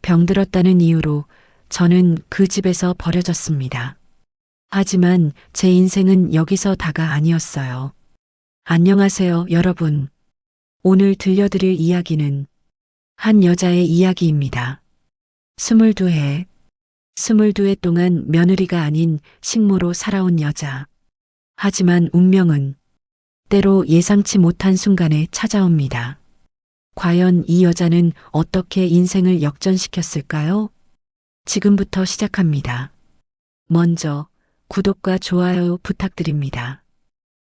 병들었다는 이유로 저는 그 집에서 버려졌습니다. 하지만 제 인생은 여기서 다가 아니었어요. 안녕하세요, 여러분. 오늘 들려드릴 이야기는 한 여자의 이야기입니다. 22해, 22해 동안 며느리가 아닌 식모로 살아온 여자. 하지만 운명은 때로 예상치 못한 순간에 찾아옵니다. 과연 이 여자는 어떻게 인생을 역전시켰을까요? 지금부터 시작합니다. 먼저 구독과 좋아요 부탁드립니다.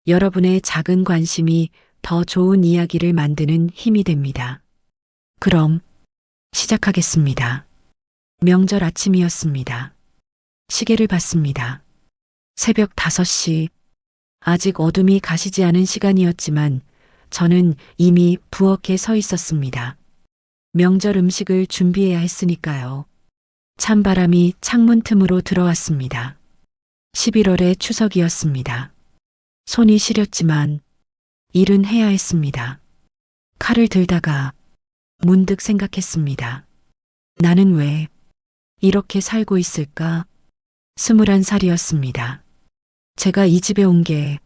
여러분의 작은 관심이 더 좋은 이야기를 만드는 힘이 됩니다. 그럼 시작하겠습니다. 명절 아침이었습니다. 시계를 봤습니다. 새벽 5시. 아직 어둠이 가시지 않은 시간이었지만 저는 이미 부엌에 서 있었습니다. 명절 음식을 준비해야 했으니까요. 찬바람이 창문 틈으로 들어왔습니다. 11월의 추석이었습니다. 손이 시렸지만 일은 해야 했습니다. 칼을 들다가 문득 생각했습니다. 나는 왜 이렇게 살고 있을까? 21살이었습니다. 제가 이 집에 온 게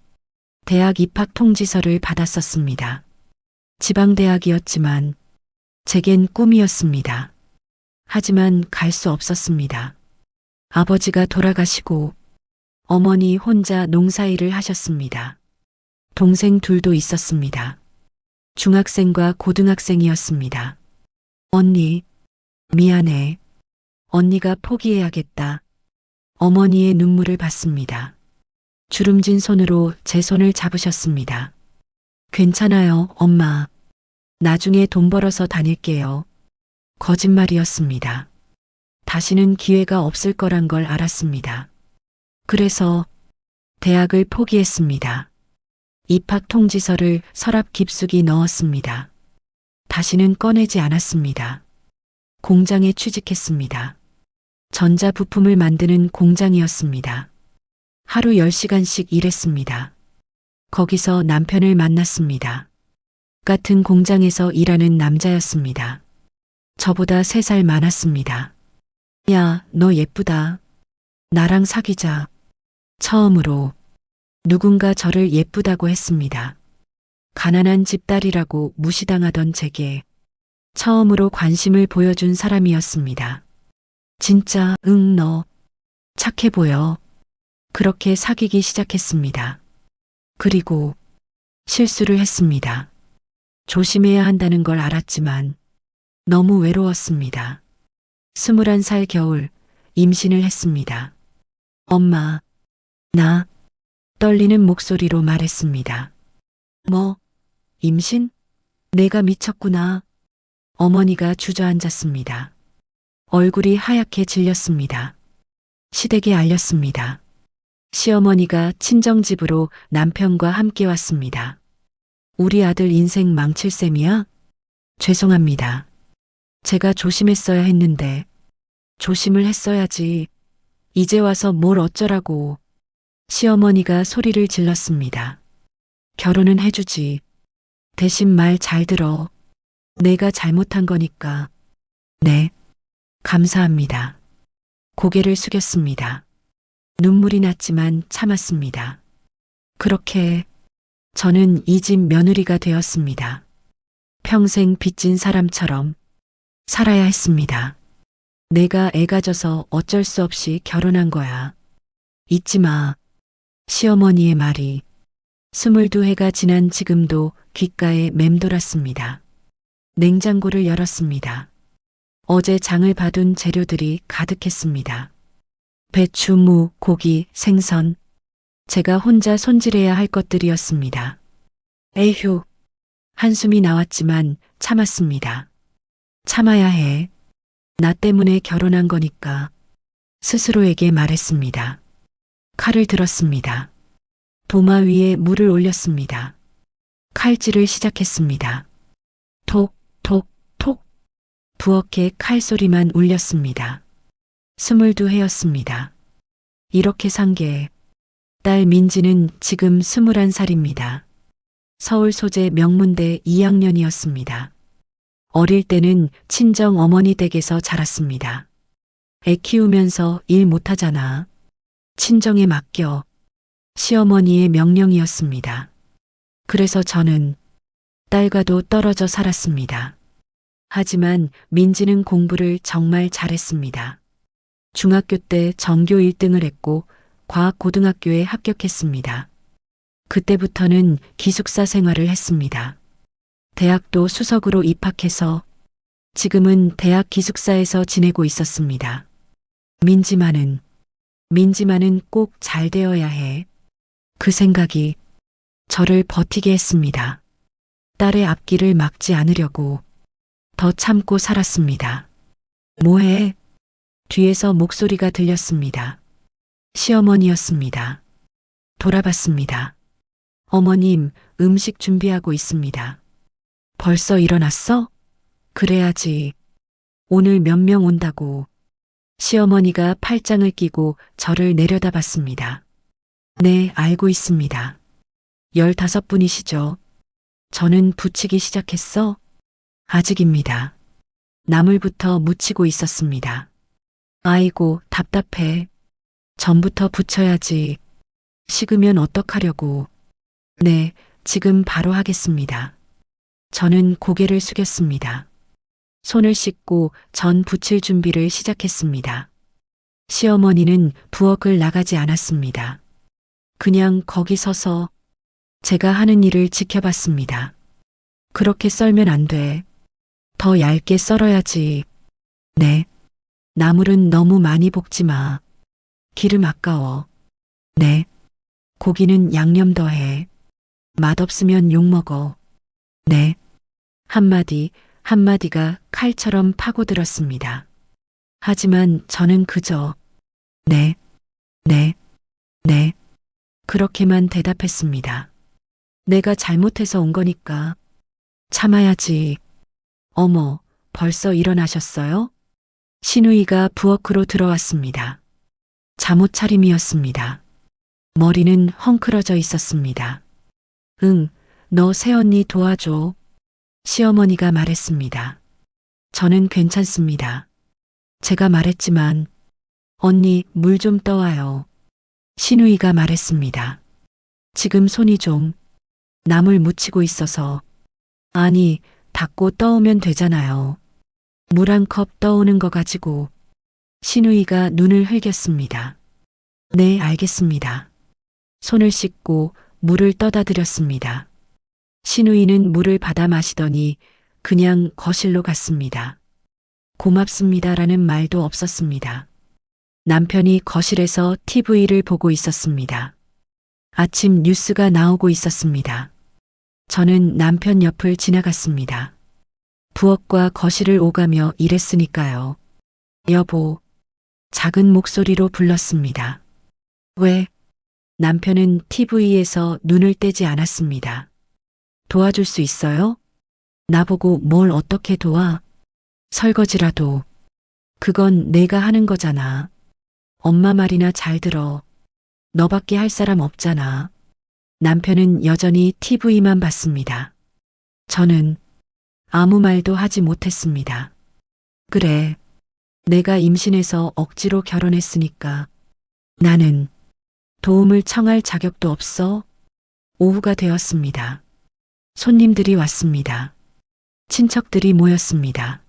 대학 입학 통지서를 받았었습니다. 지방대학이었지만 제겐 꿈이었습니다. 하지만 갈 수 없었습니다. 아버지가 돌아가시고 어머니 혼자 농사일을 하셨습니다. 동생 둘도 있었습니다. 중학생과 고등학생이었습니다. 언니, 미안해. 언니가 포기해야겠다. 어머니의 눈물을 봤습니다. 주름진 손으로 제 손을 잡으셨습니다. 괜찮아요, 엄마. 나중에 돈 벌어서 다닐게요. 거짓말이었습니다. 다시는 기회가 없을 거란 걸 알았습니다. 그래서 대학을 포기했습니다. 입학 통지서를 서랍 깊숙이 넣었습니다. 다시는 꺼내지 않았습니다. 공장에 취직했습니다. 전자부품을 만드는 공장이었습니다. 하루 10시간씩 일했습니다. 거기서 남편을 만났습니다. 같은 공장에서 일하는 남자였습니다. 저보다 3살 많았습니다. 야, 너 예쁘다. 나랑 사귀자. 처음으로 누군가 저를 예쁘다고 했습니다. 가난한 집딸이라고 무시당하던 제게 처음으로 관심을 보여준 사람이었습니다. 진짜, 응, 너 착해 보여. 그렇게 사귀기 시작했습니다. 그리고 실수를 했습니다. 조심해야 한다는 걸 알았지만 너무 외로웠습니다. 21살 겨울 임신을 했습니다. 엄마, 나 떨리는 목소리로 말했습니다. 뭐, 임신? 내가 미쳤구나. 어머니가 주저앉았습니다. 얼굴이 하얗게 질렸습니다. 시댁에 알렸습니다. 시어머니가 친정집으로 남편과 함께 왔습니다. 우리 아들 인생 망칠 셈이야? 죄송합니다. 제가 조심했어야 했는데 조심을 했어야지. 이제 와서 뭘 어쩌라고. 시어머니가 소리를 질렀습니다. 결혼은 해주지. 대신 말 잘 들어. 내가 잘못한 거니까. 네, 감사합니다. 고개를 숙였습니다. 눈물이 났지만 참았습니다. 그렇게 저는 이 집 며느리가 되었습니다. 평생 빚진 사람처럼 살아야 했습니다. 내가 애가 져서 어쩔 수 없이 결혼한 거야. 잊지 마. 시어머니의 말이 22해가 지난 지금도 귓가에 맴돌았습니다. 냉장고를 열었습니다. 어제 장을 봐둔 재료들이 가득했습니다. 배추, 무, 고기, 생선. 제가 혼자 손질해야 할 것들이었습니다. 에휴. 한숨이 나왔지만 참았습니다. 참아야 해. 나 때문에 결혼한 거니까. 스스로에게 말했습니다. 칼을 들었습니다. 도마 위에 물을 올렸습니다. 칼질을 시작했습니다. 톡, 톡, 톡. 부엌에 칼소리만 울렸습니다. 22해였습니다. 이렇게 산 게 딸 민지는 지금 21살입니다. 서울 소재 명문대 2학년이었습니다. 어릴 때는 친정 어머니 댁에서 자랐습니다. 애 키우면서 일 못하잖아. 친정에 맡겨. 시어머니의 명령이었습니다. 그래서 저는 딸과도 떨어져 살았습니다. 하지만 민지는 공부를 정말 잘했습니다. 중학교 때 전교 1등을 했고 과학고등학교에 합격했습니다. 그때부터는 기숙사 생활을 했습니다. 대학도 수석으로 입학해서 지금은 대학 기숙사에서 지내고 있었습니다. 민지만은 꼭 잘 되어야 해. 그 생각이 저를 버티게 했습니다. 딸의 앞길을 막지 않으려고 더 참고 살았습니다. 뭐해? 뒤에서 목소리가 들렸습니다. 시어머니였습니다. 돌아봤습니다. 어머님, 음식 준비하고 있습니다. 벌써 일어났어? 그래야지. 오늘 몇 명 온다고. 시어머니가 팔짱을 끼고 저를 내려다봤습니다. 네, 알고 있습니다. 15분이시죠? 저는 붙이기 시작했어? 아직입니다. 나물부터 무치고 있었습니다. 아이고, 답답해. 전부터 붙여야지. 식으면 어떡하려고. 네, 지금 바로 하겠습니다. 저는 고개를 숙였습니다. 손을 씻고 전 부칠 준비를 시작했습니다. 시어머니는 부엌을 나가지 않았습니다. 그냥 거기 서서 제가 하는 일을 지켜봤습니다. 그렇게 썰면 안 돼. 더 얇게 썰어야지. 네. 나물은 너무 많이 볶지 마. 기름 아까워. 네. 고기는 양념 더해. 맛없으면 욕먹어. 네. 한마디가 칼처럼 파고들었습니다. 하지만 저는 그저 네. 그렇게만 대답했습니다. 내가 잘못해서 온 거니까 참아야지. 어머, 벌써 일어나셨어요? 신우이가 부엌으로 들어왔습니다. 잠옷 차림이었습니다. 머리는 헝클어져 있었습니다. 응, 너 새언니 도와줘. 시어머니가 말했습니다. 저는 괜찮습니다. 제가 말했지만 언니 물 좀 떠와요. 신우이가 말했습니다. 지금 손이 좀 나물 무치고 있어서. 아니, 닦고 떠오면 되잖아요. 물 한 컵 떠오는 거 가지고. 신우이가 눈을 흘겼습니다. 네, 알겠습니다. 손을 씻고 물을 떠다 드렸습니다. 신우이는 물을 받아 마시더니 그냥 거실로 갔습니다. 고맙습니다라는 말도 없었습니다. 남편이 거실에서 TV를 보고 있었습니다. 아침 뉴스가 나오고 있었습니다. 저는 남편 옆을 지나갔습니다. 부엌과 거실을 오가며 일했으니까요. 여보, 작은 목소리로 불렀습니다. 왜? 남편은 TV에서 눈을 떼지 않았습니다. 도와줄 수 있어요? 나보고 뭘 어떻게 도와? 설거지라도. 그건 내가 하는 거잖아. 엄마 말이나 잘 들어. 너밖에 할 사람 없잖아. 남편은 여전히 TV만 봤습니다. 저는 아무 말도 하지 못했습니다. 그래. 내가 임신해서 억지로 결혼했으니까 나는 도움을 청할 자격도 없어. 오후가 되었습니다. 손님들이 왔습니다. 친척들이 모였습니다.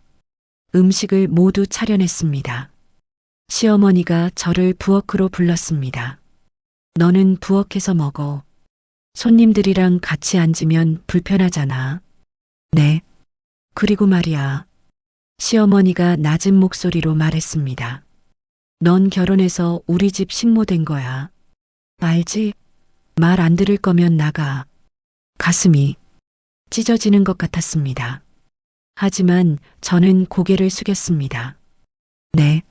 음식을 모두 차려냈습니다. 시어머니가 저를 부엌으로 불렀습니다. 너는 부엌에서 먹어. 손님들이랑 같이 앉으면 불편하잖아. 네. 그리고 말이야. 시어머니가 낮은 목소리로 말했습니다. 넌 결혼해서 우리 집 식모 된 거야. 알지? 말 안 들을 거면 나가. 가슴이 찢어지는 것 같았습니다. 하지만 저는 고개를 숙였습니다. 네,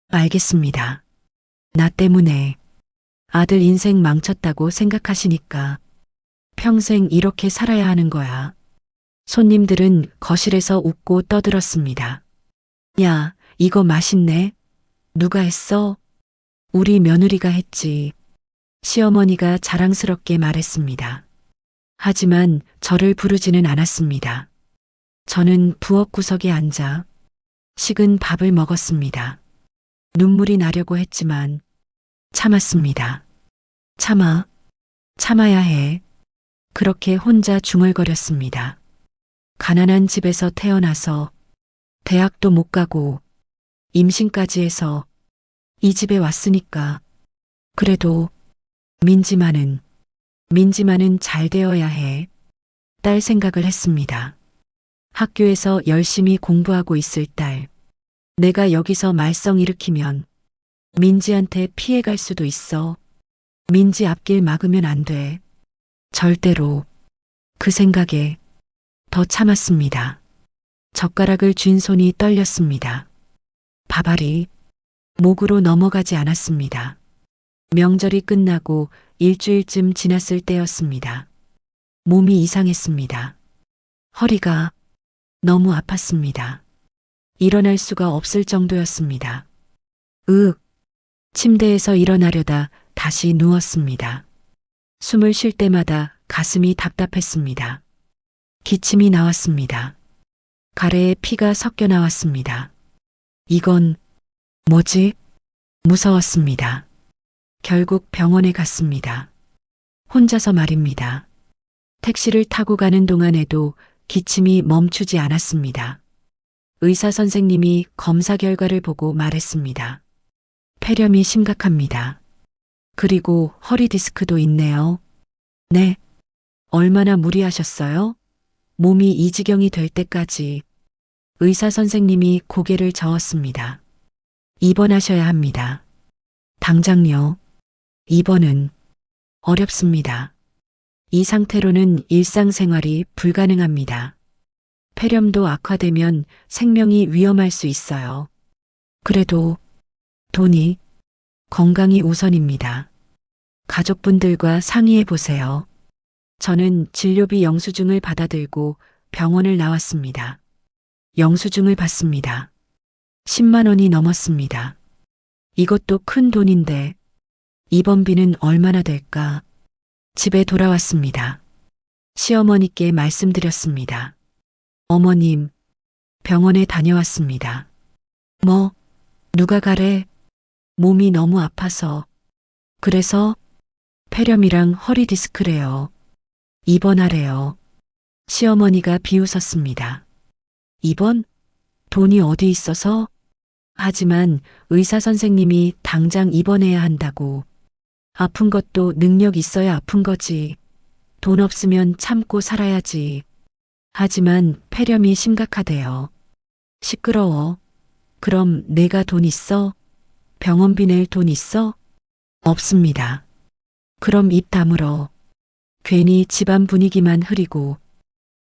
알겠습니다. 나 때문에 아들 인생 망쳤다고 생각하시니까 평생 이렇게 살아야 하는 거야. 손님들은 거실에서 웃고 떠들었습니다. 야, 이거 맛있네. 누가 했어? 우리 며느리가 했지. 시어머니가 자랑스럽게 말했습니다. 하지만 저를 부르지는 않았습니다. 저는 부엌 구석에 앉아 식은 밥을 먹었습니다. 눈물이 나려고 했지만 참았습니다. 참아야 해. 그렇게 혼자 중얼거렸습니다. 가난한 집에서 태어나서 대학도 못 가고 임신까지 해서 이 집에 왔으니까 그래도 민지만은 잘 되어야 해. 딸 생각을 했습니다. 학교에서 열심히 공부하고 있을 딸. 내가 여기서 말썽 일으키면 민지한테 피해갈 수도 있어. 민지 앞길 막으면 안 돼. 절대로. 그 생각에 더 참았습니다. 젓가락을 쥔 손이 떨렸습니다. 밥알이 목으로 넘어가지 않았습니다. 명절이 끝나고 일주일쯤 지났을 때였습니다. 몸이 이상했습니다. 허리가 너무 아팠습니다. 일어날 수가 없을 정도였습니다. 침대에서 일어나려다 다시 누웠습니다. 숨을 쉴 때마다 가슴이 답답했습니다. 기침이 나왔습니다. 가래에 피가 섞여 나왔습니다. 이건 뭐지? 무서웠습니다. 결국 병원에 갔습니다. 혼자서 말입니다. 택시를 타고 가는 동안에도 기침이 멈추지 않았습니다. 의사 선생님이 검사 결과를 보고 말했습니다. 폐렴이 심각합니다. 그리고 허리 디스크도 있네요. 네. 얼마나 무리하셨어요? 몸이 이 지경이 될 때까지. 의사 선생님이 고개를 저었습니다. 입원하셔야 합니다. 당장요. 입원은 어렵습니다. 이 상태로는 일상생활이 불가능합니다. 폐렴도 악화되면 생명이 위험할 수 있어요. 그래도 돈이, 건강이 우선입니다. 가족분들과 상의해 보세요. 저는 진료비 영수증을 받아들고 병원을 나왔습니다. 영수증을 받습니다. 10만 원이 넘었습니다. 이것도 큰 돈인데 입원비는 얼마나 될까? 집에 돌아왔습니다. 시어머니께 말씀드렸습니다. 어머님, 병원에 다녀왔습니다. 누가 가래? 몸이 너무 아파서. 그래서 폐렴이랑 허리 디스크래요. 입원하래요. 시어머니가 비웃었습니다. 입원? 돈이 어디 있어서? 하지만 의사 선생님이 당장 입원해야 한다고. 아픈 것도 능력 있어야 아픈 거지. 돈 없으면 참고 살아야지. 하지만 폐렴이 심각하대요. 시끄러워. 그럼 내가 돈 있어? 병원비 낼 돈 있어? 없습니다. 그럼 입 다물어. 괜히 집안 분위기만 흐리고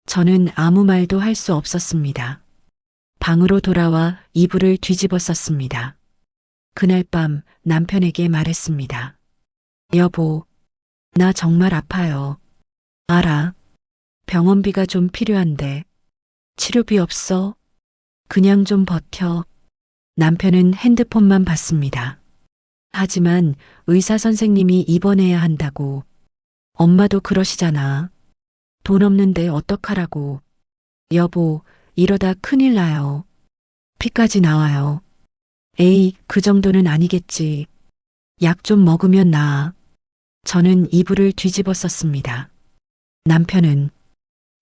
저는 아무 말도 할 수 없었습니다. 방으로 돌아와 이불을 뒤집어 썼습니다. 그날 밤 남편에게 말했습니다. 여보, 나 정말 아파요. 알아. 병원비가 좀 필요한데 치료비 없어? 그냥 좀 버텨. 남편은 핸드폰만 봤습니다. 하지만 의사 선생님이 입원해야 한다고. 엄마도 그러시잖아. 돈 없는데 어떡하라고. 여보, 이러다 큰일 나요. 피까지 나와요. 에이, 그 정도는 아니겠지. 약 좀 먹으면 나아. 저는 이불을 뒤집어 썼습니다. 남편은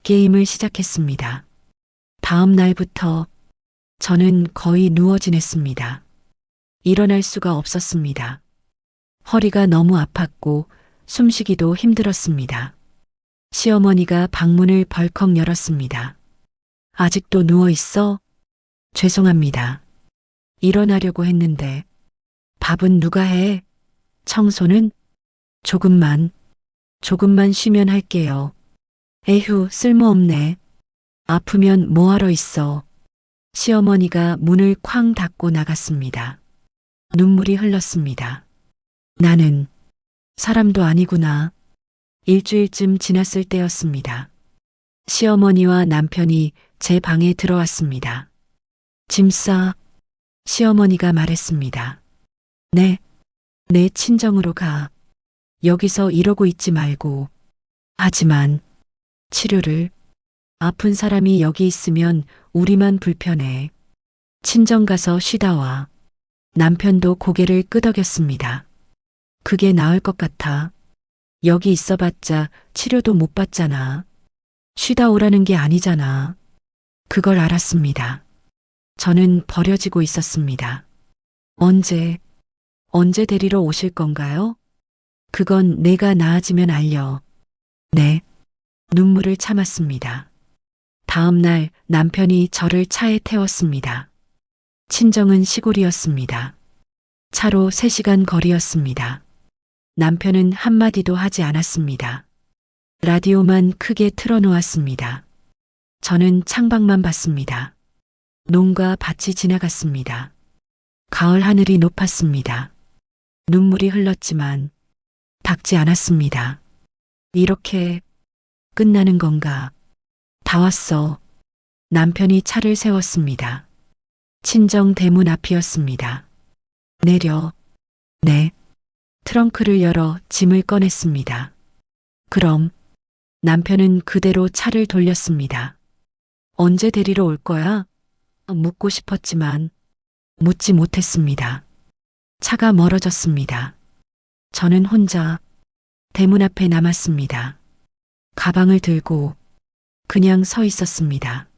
게임을 시작했습니다. 다음 날부터 저는 거의 누워 지냈습니다. 일어날 수가 없었습니다. 허리가 너무 아팠고 숨쉬기도 힘들었습니다. 시어머니가 방문을 벌컥 열었습니다. 아직도 누워 있어? 죄송합니다. 일어나려고 했는데 밥은 누가 해? 청소는? 조금만 쉬면 할게요. 에휴, 쓸모없네. 아프면 뭐하러 있어. 시어머니가 문을 쾅 닫고 나갔습니다. 눈물이 흘렀습니다. 나는 사람도 아니구나. 일주일쯤 지났을 때였습니다. 시어머니와 남편이 제 방에 들어왔습니다. 짐 싸. 시어머니가 말했습니다. 네, 내 친정으로 가. 여기서 이러고 있지 말고. 하지만 치료를 아픈 사람이 여기 있으면 우리만 불편해. 친정 가서 쉬다 와. 남편도 고개를 끄덕였습니다. 그게 나을 것 같아. 여기 있어봤자 치료도 못 받잖아. 쉬다 오라는 게 아니잖아. 그걸 알았습니다. 저는 버려지고 있었습니다. 언제 데리러 오실 건가요? 그건 내가 나아지면 알려. 네. 눈물을 참았습니다. 다음 날 남편이 저를 차에 태웠습니다. 친정은 시골이었습니다. 차로 3시간 거리였습니다. 남편은 한마디도 하지 않았습니다. 라디오만 크게 틀어놓았습니다. 저는 창밖만 봤습니다. 논과 밭이 지나갔습니다. 가을 하늘이 높았습니다. 눈물이 흘렀지만 닦지 않았습니다. 이렇게 끝나는 건가? 다 왔어. 남편이 차를 세웠습니다. 친정 대문 앞이었습니다. 내려. 네. 트렁크를 열어 짐을 꺼냈습니다. 그럼 남편은 그대로 차를 돌렸습니다. 언제 데리러 올 거야? 묻고 싶었지만 묻지 못했습니다. 차가 멀어졌습니다. 저는 혼자 대문 앞에 남았습니다. 가방을 들고 그냥 서 있었습니다.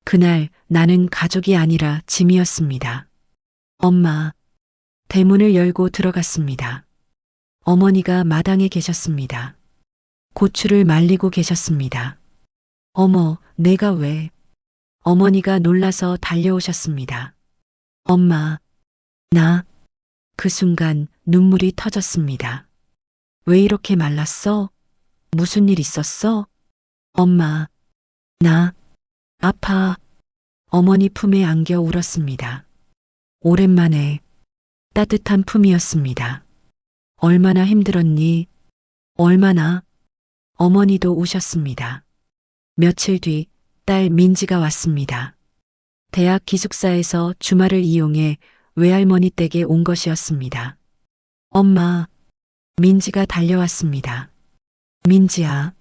그날 나는 가족이 아니라 짐이었습니다. 엄마. 대문을 열고 들어갔습니다. 어머니가 마당에 계셨습니다. 고추를 말리고 계셨습니다. 어머, 내가 왜? 어머니가 놀라서 달려오셨습니다. 엄마, 나. 그 순간 눈물이 터졌습니다. 왜 이렇게 말랐어? 무슨 일 있었어? 엄마, 나. 아파. 어머니 품에 안겨 울었습니다. 오랜만에 따뜻한 품이었습니다. 얼마나 힘들었니? 얼마나? 어머니도 우셨습니다. 며칠 뒤 딸 민지가 왔습니다. 대학 기숙사에서 주말을 이용해 외할머니 댁에 온 것이었습니다. 엄마. 민지가 달려왔습니다. 민지야.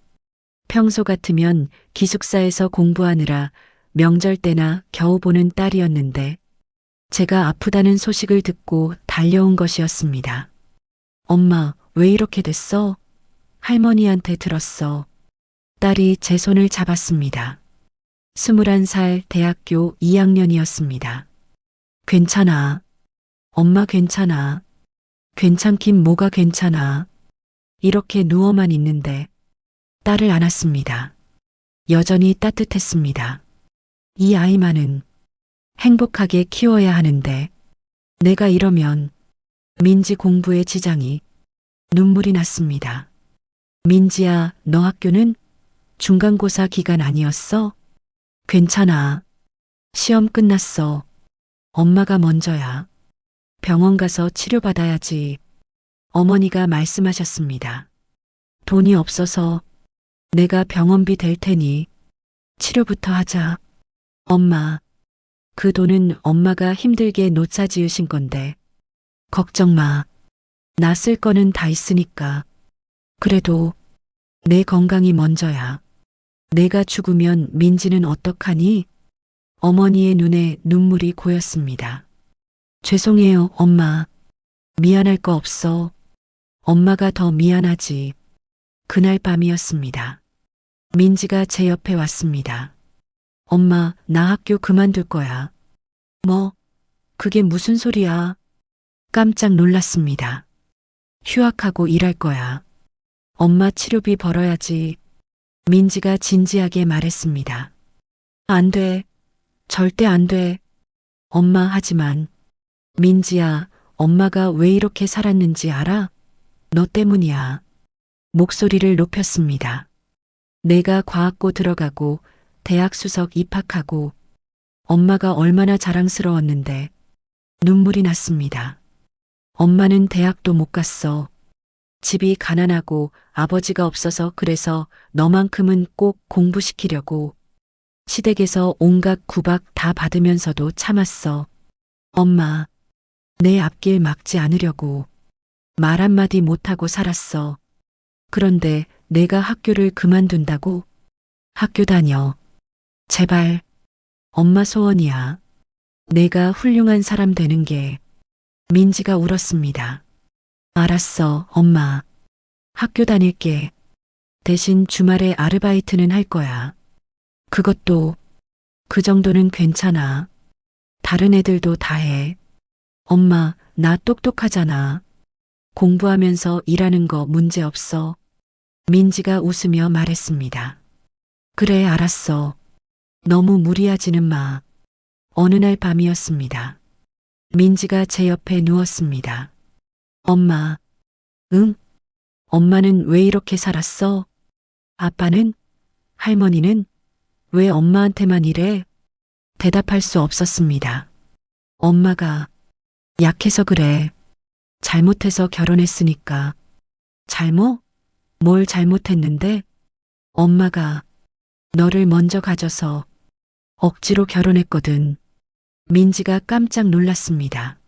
평소 같으면 기숙사에서 공부하느라 명절 때나 겨우 보는 딸이었는데 제가 아프다는 소식을 듣고 달려온 것이었습니다. 엄마, 왜 이렇게 됐어? 할머니한테 들었어. 딸이 제 손을 잡았습니다. 21살 대학교 2학년이었습니다. 괜찮아. 엄마 괜찮아. 괜찮긴 뭐가 괜찮아. 이렇게 누워만 있는데 딸을 안았습니다. 여전히 따뜻했습니다. 이 아이만은 행복하게 키워야 하는데 내가 이러면 민지 공부에 지장이. 눈물이 났습니다. 민지야, 너 학교는 중간고사 기간 아니었어? 괜찮아. 시험 끝났어. 엄마가 먼저야. 병원 가서 치료받아야지. 어머니가 말씀하셨습니다. 돈이 없어서 내가 병원비 댈 테니 치료부터 하자. 엄마, 그 돈은 엄마가 힘들게 노차 지으신 건데 걱정 마. 나 쓸 거는 다 있으니까. 그래도 내 건강이 먼저야. 내가 죽으면 민지는 어떡하니? 어머니의 눈에 눈물이 고였습니다. 죄송해요, 엄마. 미안할 거 없어. 엄마가 더 미안하지. 그날 밤이었습니다. 민지가 제 옆에 왔습니다. 엄마, 나 학교 그만둘 거야. 뭐? 그게 무슨 소리야? 깜짝 놀랐습니다. 휴학하고 일할 거야. 엄마 치료비 벌어야지. 민지가 진지하게 말했습니다. 안 돼. 절대 안 돼. 엄마 하지만. 민지야, 엄마가 왜 이렇게 살았는지 알아? 너 때문이야. 목소리를 높였습니다. 내가 과학고 들어가고 대학 수석 입학하고 엄마가 얼마나 자랑스러웠는데 눈물이 났습니다. 엄마는 대학도 못 갔어. 집이 가난하고 아버지가 없어서 그래서 너만큼은 꼭 공부시키려고 시댁에서 온갖 구박 다 받으면서도 참았어. 엄마, 내 앞길 막지 않으려고 말 한마디 못하고 살았어. 그런데 내가 학교를 그만둔다고? 학교 다녀. 제발, 엄마 소원이야. 내가 훌륭한 사람 되는 게. 민지가 울었습니다. 알았어, 엄마. 학교 다닐게. 대신 주말에 아르바이트는 할 거야. 그것도, 그 정도는 괜찮아. 다른 애들도 다 해. 엄마, 나 똑똑하잖아. 공부하면서 일하는 거 문제 없어. 민지가 웃으며 말했습니다. 그래, 알았어. 너무 무리하지는 마. 어느 날 밤이었습니다. 민지가 제 옆에 누웠습니다. 엄마, 응? 엄마는 왜 이렇게 살았어? 아빠는? 할머니는? 왜 엄마한테만 이래? 대답할 수 없었습니다. 엄마가 약해서 그래. 잘못해서 결혼했으니까. 잘못? 뭘 잘못했는데? 엄마가 너를 먼저 가져서 억지로 결혼했거든. 민지가 깜짝 놀랐습니다.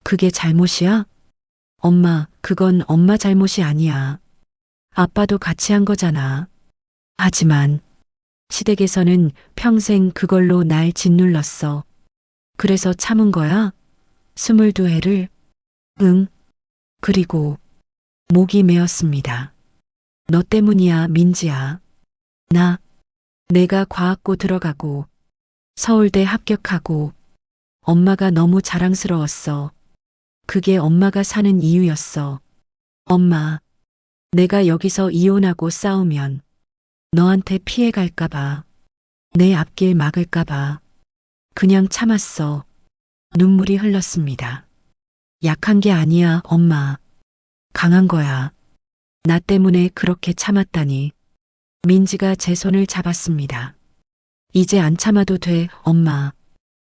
그게 잘못이야? 엄마, 그건 엄마 잘못이 아니야. 아빠도 같이 한 거잖아. 하지만 시댁에서는 평생 그걸로 날 짓눌렀어. 그래서 참은 거야? 22해를? 응. 그리고 목이 메었습니다. 너 때문이야, 민지야. 내가 과학고 들어가고 서울대 합격하고 엄마가 너무 자랑스러웠어. 그게 엄마가 사는 이유였어. 엄마, 내가 여기서 이혼하고 싸우면 너한테 피해 갈까봐, 내 앞길 막을까봐 그냥 참았어. 눈물이 흘렀습니다. 약한 게 아니야, 엄마. 강한 거야. 나 때문에 그렇게 참았다니. 민지가 제 손을 잡았습니다. 이제 안 참아도 돼, 엄마.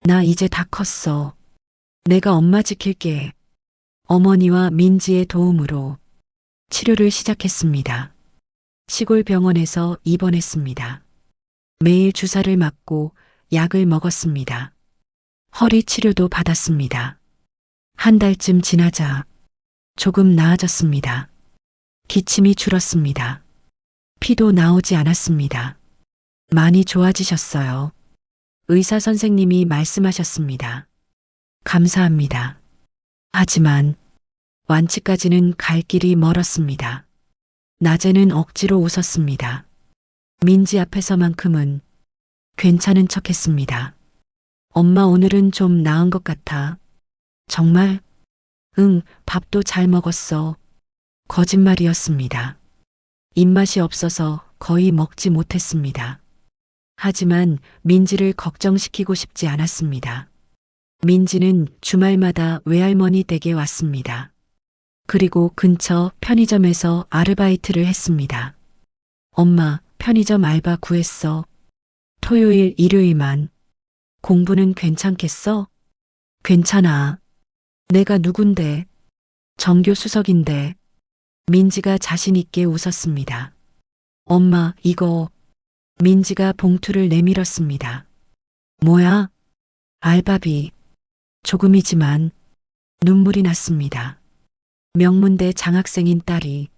나 이제 다 컸어. 내가 엄마 지킬게. 어머니와 민지의 도움으로 치료를 시작했습니다. 시골 병원에서 입원했습니다. 매일 주사를 맞고 약을 먹었습니다. 허리 치료도 받았습니다. 한 달쯤 지나자 조금 나아졌습니다. 기침이 줄었습니다. 피도 나오지 않았습니다. 많이 좋아지셨어요. 의사 선생님이 말씀하셨습니다. 감사합니다. 하지만 완치까지는 갈 길이 멀었습니다. 낮에는 억지로 웃었습니다. 민지 앞에서만큼은 괜찮은 척 했습니다. 엄마 오늘은 좀 나은 것 같아. 정말? 응, 밥도 잘 먹었어. 거짓말이었습니다. 입맛이 없어서 거의 먹지 못했습니다. 하지만 민지를 걱정시키고 싶지 않았습니다. 민지는 주말마다 외할머니 댁에 왔습니다. 그리고 근처 편의점에서 아르바이트를 했습니다. 엄마, 편의점 알바 구했어. 토요일, 일요일만. 공부는 괜찮겠어? 괜찮아. 내가 누군데? 정교 수석인데. 민지가 자신 있게 웃었습니다. 엄마, 이거. 민지가 봉투를 내밀었습니다. 뭐야? 알바비. 조금이지만 눈물이 났습니다. 명문대 장학생인 딸이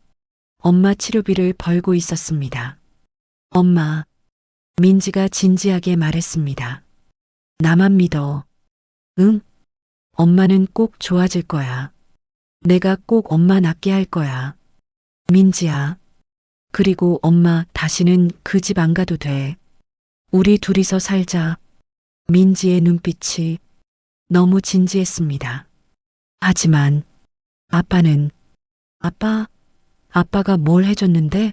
엄마 치료비를 벌고 있었습니다. 엄마, 민지가 진지하게 말했습니다. 나만 믿어. 응? 엄마는 꼭 좋아질 거야. 내가 꼭 엄마 낫게 할 거야. 민지야. 그리고 엄마 다시는 그 집 안 가도 돼. 우리 둘이서 살자. 민지의 눈빛이 너무 진지했습니다. 하지만 아빠는 아빠가 뭘 해줬는데?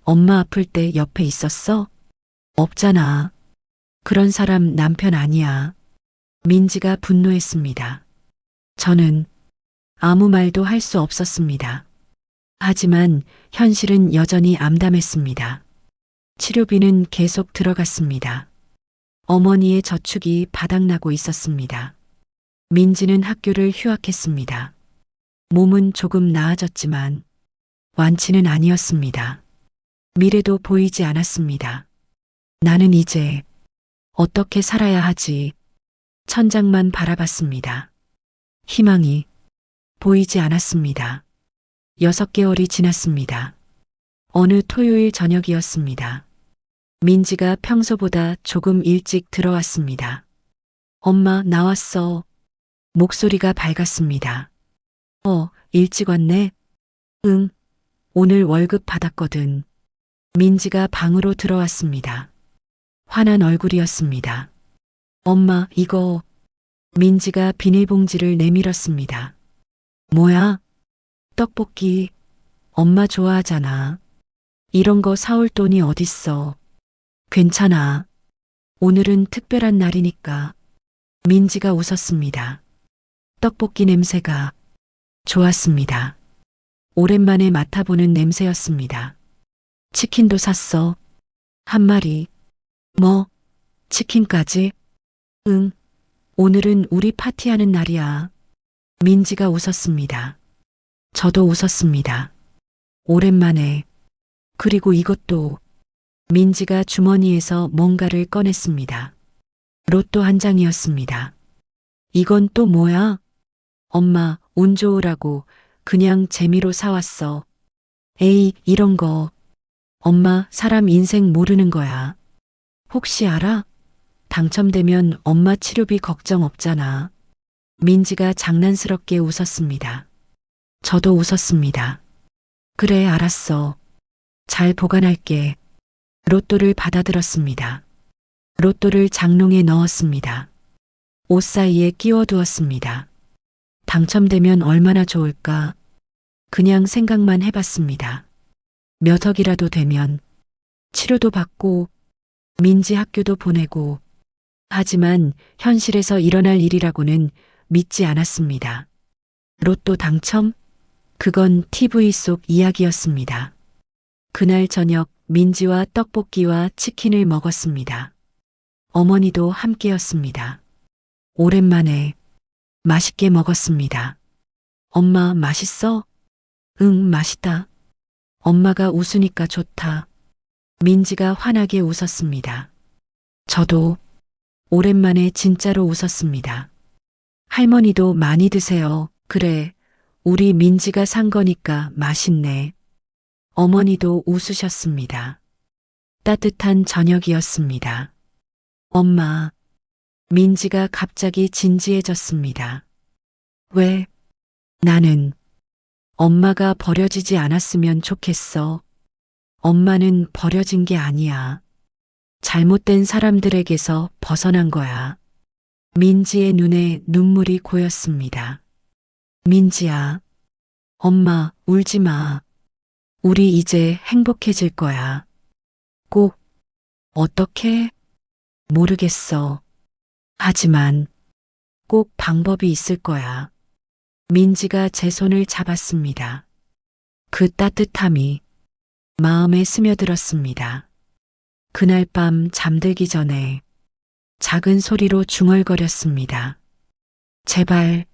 엄마 아플 때 옆에 있었어? 없잖아. 그런 사람 남편 아니야. 민지가 분노했습니다. 저는 아무 말도 할 수 없었습니다. 하지만 현실은 여전히 암담했습니다. 치료비는 계속 들어갔습니다. 어머니의 저축이 바닥나고 있었습니다. 민지는 학교를 휴학했습니다. 몸은 조금 나아졌지만 완치는 아니었습니다. 미래도 보이지 않았습니다. 나는 이제 어떻게 살아야 하지? 천장만 바라봤습니다. 희망이 보이지 않았습니다. 6개월이 지났습니다. 어느 토요일 저녁이었습니다. 민지가 평소보다 조금 일찍 들어왔습니다. 엄마, 나왔어. 목소리가 밝았습니다. 일찍 왔네? 응, 오늘 월급 받았거든. 민지가 방으로 들어왔습니다. 화난 얼굴이었습니다. 엄마, 이거. 민지가 비닐봉지를 내밀었습니다. 뭐야? 떡볶이. 엄마 좋아하잖아. 이런 거 사올 돈이 어딨어. 괜찮아. 오늘은 특별한 날이니까. 민지가 웃었습니다. 떡볶이 냄새가 좋았습니다. 오랜만에 맡아보는 냄새였습니다. 치킨도 샀어. 한 마리. 뭐? 치킨까지? 응. 오늘은 우리 파티하는 날이야. 민지가 웃었습니다. 저도 웃었습니다. 오랜만에. 그리고 이것도. 민지가 주머니에서 뭔가를 꺼냈습니다. 로또 한 장이었습니다. 이건 또 뭐야? 엄마, 운 좋으라고 그냥 재미로 사왔어. 에이, 이런 거. 엄마, 사람 인생 모르는 거야. 혹시 알아? 당첨되면 엄마 치료비 걱정 없잖아. 민지가 장난스럽게 웃었습니다. 저도 웃었습니다. 그래, 알았어. 잘 보관할게. 로또를 받아들었습니다. 로또를 장롱에 넣었습니다. 옷 사이에 끼워두었습니다. 당첨되면 얼마나 좋을까? 그냥 생각만 해봤습니다. 몇 억이라도 되면 치료도 받고 민지 학교도 보내고 하지만 현실에서 일어날 일이라고는 믿지 않았습니다. 로또 당첨? 그건 TV 속 이야기였습니다. 그날 저녁 민지와 떡볶이와 치킨을 먹었습니다. 어머니도 함께였습니다. 오랜만에 맛있게 먹었습니다. 엄마, 맛있어? 응, 맛있다. 엄마가 웃으니까 좋다. 민지가 환하게 웃었습니다. 저도 오랜만에 진짜로 웃었습니다. 할머니도 많이 드세요. 그래, 우리 민지가 산 거니까 맛있네. 어머니도 웃으셨습니다. 따뜻한 저녁이었습니다. 엄마, 민지가 갑자기 진지해졌습니다. 왜? 나는 엄마가 버려지지 않았으면 좋겠어. 엄마는 버려진 게 아니야. 잘못된 사람들에게서 벗어난 거야. 민지의 눈에 눈물이 고였습니다. 민지야, 엄마, 울지 마. 우리 이제 행복해질 거야. 꼭, 어떻게? 모르겠어. 하지만 꼭 방법이 있을 거야. 민지가 제 손을 잡았습니다. 그 따뜻함이 마음에 스며들었습니다. 그날 밤 잠들기 전에 작은 소리로 중얼거렸습니다. 제발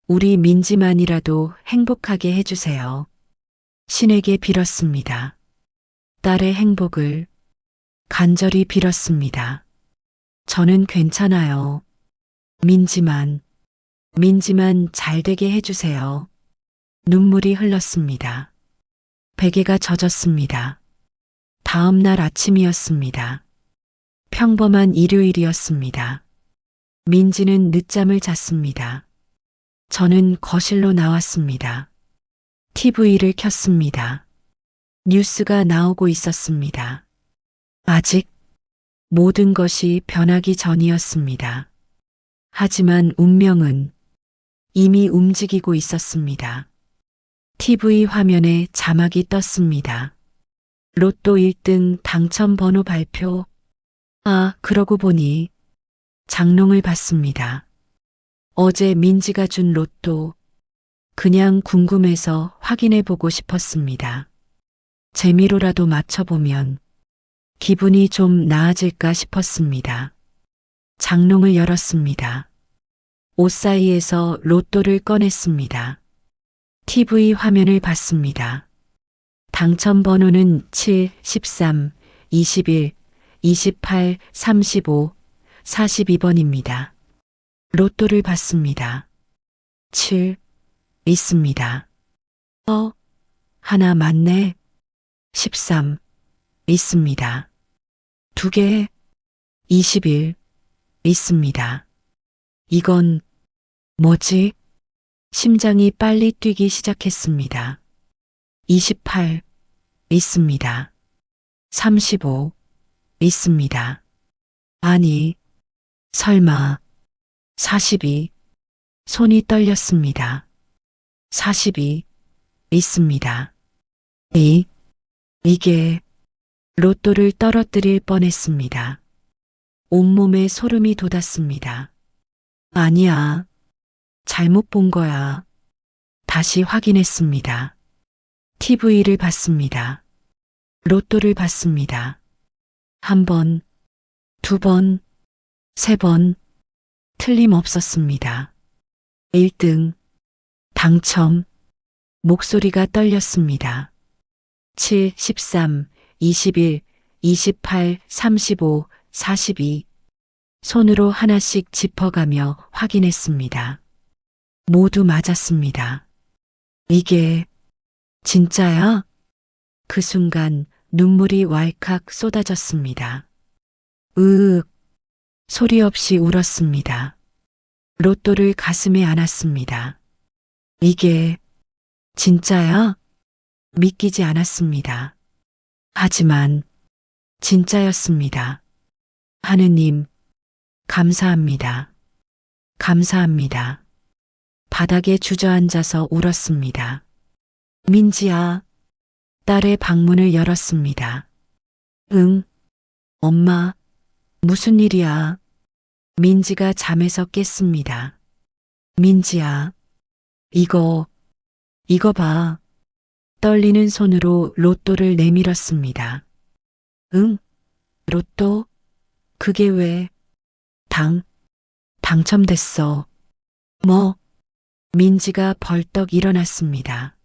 우리 민지만이라도 행복하게 해주세요. 신에게 빌었습니다. 딸의 행복을 간절히 빌었습니다. 저는 괜찮아요. 민지만 잘 되게 해주세요. 눈물이 흘렀습니다. 베개가 젖었습니다. 다음 날 아침이었습니다. 평범한 일요일이었습니다. 민지는 늦잠을 잤습니다. 저는 거실로 나왔습니다. TV를 켰습니다. 뉴스가 나오고 있었습니다. 아직 모든 것이 변하기 전이었습니다. 하지만 운명은 이미 움직이고 있었습니다. TV 화면에 자막이 떴습니다. 로또 1등 당첨 번호 발표. 그러고 보니 장롱을 봤습니다. 어제 민지가 준 로또. 그냥 궁금해서 확인해 보고 싶었습니다. 재미로라도 맞춰보면 기분이 좀 나아질까 싶었습니다. 장롱을 열었습니다. 옷 사이에서 로또를 꺼냈습니다. TV 화면을 봤습니다. 당첨 번호는 7, 13, 21, 28, 35, 42번입니다. 로또를 봤습니다. 7, 있습니다. 하나 맞네. 13, 있습니다. 2개, 21, 있습니다. 이건 뭐지? 심장이 빨리 뛰기 시작했습니다. 28, 있습니다. 35, 있습니다. 아니, 설마, 42, 손이 떨렸습니다. 42, 있습니다. 이게 로또를 떨어뜨릴 뻔했습니다. 온몸에 소름이 돋았습니다. 아니야, 잘못 본 거야. 다시 확인했습니다. TV를 봤습니다. 로또를 봤습니다. 1번, 2번, 3번, 틀림없었습니다. 1등, 당첨, 목소리가 떨렸습니다. 7, 13, 21, 28, 35, 42. 손으로 하나씩 짚어가며 확인했습니다. 모두 맞았습니다. 이게 진짜야? 그 순간 눈물이 왈칵 쏟아졌습니다. 으윽, 소리 없이 울었습니다. 로또를 가슴에 안았습니다. 이게 진짜야? 믿기지 않았습니다. 하지만 진짜였습니다. 하느님, 감사합니다. 감사합니다. 바닥에 주저앉아서 울었습니다. 민지야, 딸의 방문을 열었습니다. 응, 엄마, 무슨 일이야? 민지가 잠에서 깼습니다. 민지야, 이거 봐. 떨리는 손으로 로또를 내밀었습니다. 응, 로또? 그게 왜? 당첨됐어. 뭐? 민지가 벌떡 일어났습니다.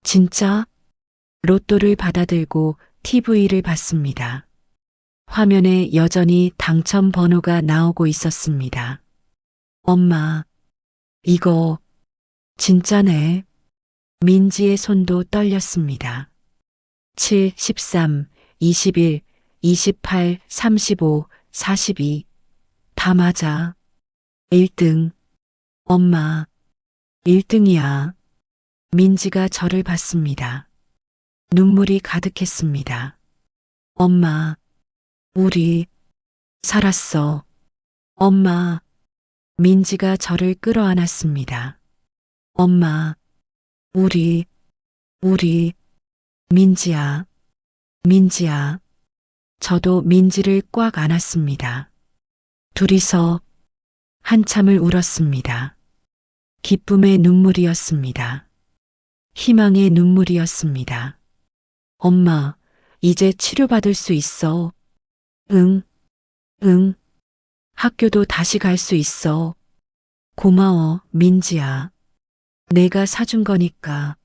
진짜? 로또를 받아들고 TV를 봤습니다. 화면에 여전히 당첨 번호가 나오고 있었습니다. 엄마, 이거 진짜네. 민지의 손도 떨렸습니다. 7, 13, 21, 28, 35, 42. 다 맞아. 1등. 엄마, 1등이야. 민지가 저를 봤습니다. 눈물이 가득했습니다. 엄마, 우리 살았어. 엄마, 민지가 저를 끌어안았습니다. 엄마, 우리, 민지야, 민지야. 저도 민지를 꽉 안았습니다. 둘이서 한참을 울었습니다. 기쁨의 눈물이었습니다. 희망의 눈물이었습니다. 엄마, 이제 치료받을 수 있어. 응, 응. 학교도 다시 갈 수 있어. 고마워, 민지야. 내가 사준 거니까.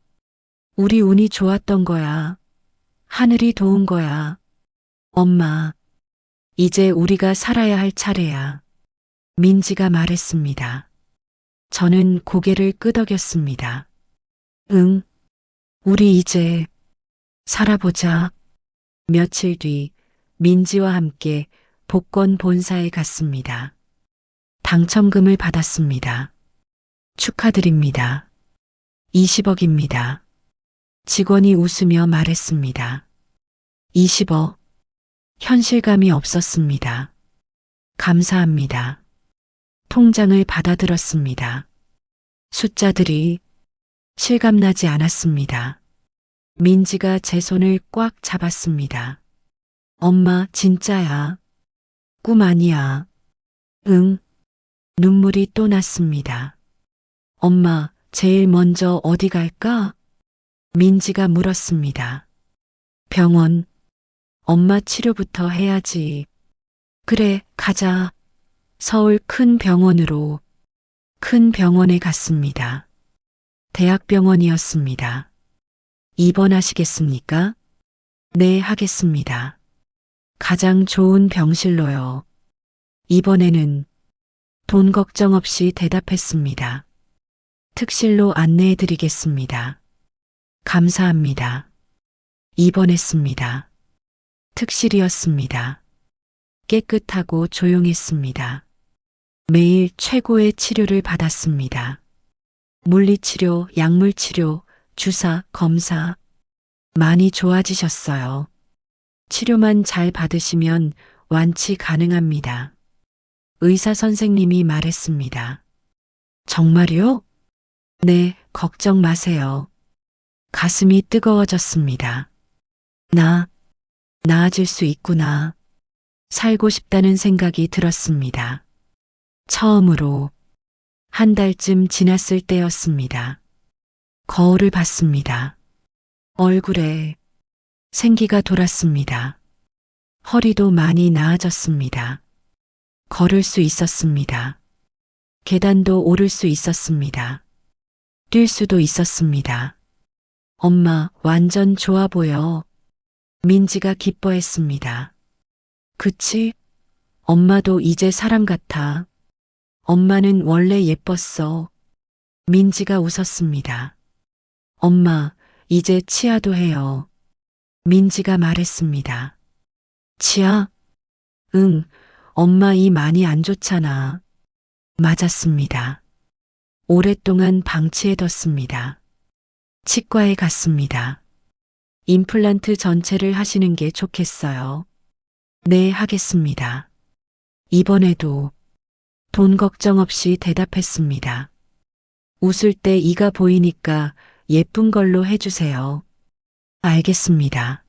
우리 운이 좋았던 거야. 하늘이 도운 거야. 엄마, 이제 우리가 살아야 할 차례야. 민지가 말했습니다. 저는 고개를 끄덕였습니다. 응, 우리 이제 살아보자. 며칠 뒤 민지와 함께 복권 본사에 갔습니다. 당첨금을 받았습니다. 축하드립니다. 20억입니다. 직원이 웃으며 말했습니다. 20억. 현실감이 없었습니다. 감사합니다. 통장을 받아들었습니다. 숫자들이 실감나지 않았습니다. 민지가 제 손을 꽉 잡았습니다. 엄마, 진짜야. 꿈 아니야. 응. 눈물이 또 났습니다. 엄마, 제일 먼저 어디 갈까? 민지가 물었습니다. 병원. 엄마 치료부터 해야지. 그래, 가자. 서울 큰 병원으로. 큰 병원에 갔습니다. 대학병원이었습니다. 입원하시겠습니까? 네, 하겠습니다. 가장 좋은 병실로요. 이번에는 돈 걱정 없이 대답했습니다. 특실로 안내해 드리겠습니다. 감사합니다. 입원했습니다. 특실이었습니다. 깨끗하고 조용했습니다. 매일 최고의 치료를 받았습니다. 물리치료, 약물치료, 주사, 검사. 많이 좋아지셨어요. 치료만 잘 받으시면 완치 가능합니다. 의사 선생님이 말했습니다. 정말요? 네, 걱정 마세요. 가슴이 뜨거워졌습니다. 나아질 수 있구나. 살고 싶다는 생각이 들었습니다. 처음으로 한 달쯤 지났을 때였습니다. 거울을 봤습니다. 얼굴에 생기가 돌았습니다. 허리도 많이 나아졌습니다. 걸을 수 있었습니다. 계단도 오를 수 있었습니다. 뛸 수도 있었습니다. 엄마, 완전 좋아 보여. 민지가 기뻐했습니다. 그치? 엄마도 이제 사람 같아. 엄마는 원래 예뻤어. 민지가 웃었습니다. 엄마, 이제 치아도 해요. 민지가 말했습니다. 치아? 응, 엄마 이 많이 안 좋잖아. 맞았습니다. 오랫동안 방치해뒀습니다. 치과에 갔습니다. 임플란트 전체를 하시는 게 좋겠어요. 네, 하겠습니다. 이번에도 돈 걱정 없이 대답했습니다. 웃을 때 이가 보이니까 예쁜 걸로 해주세요. 알겠습니다.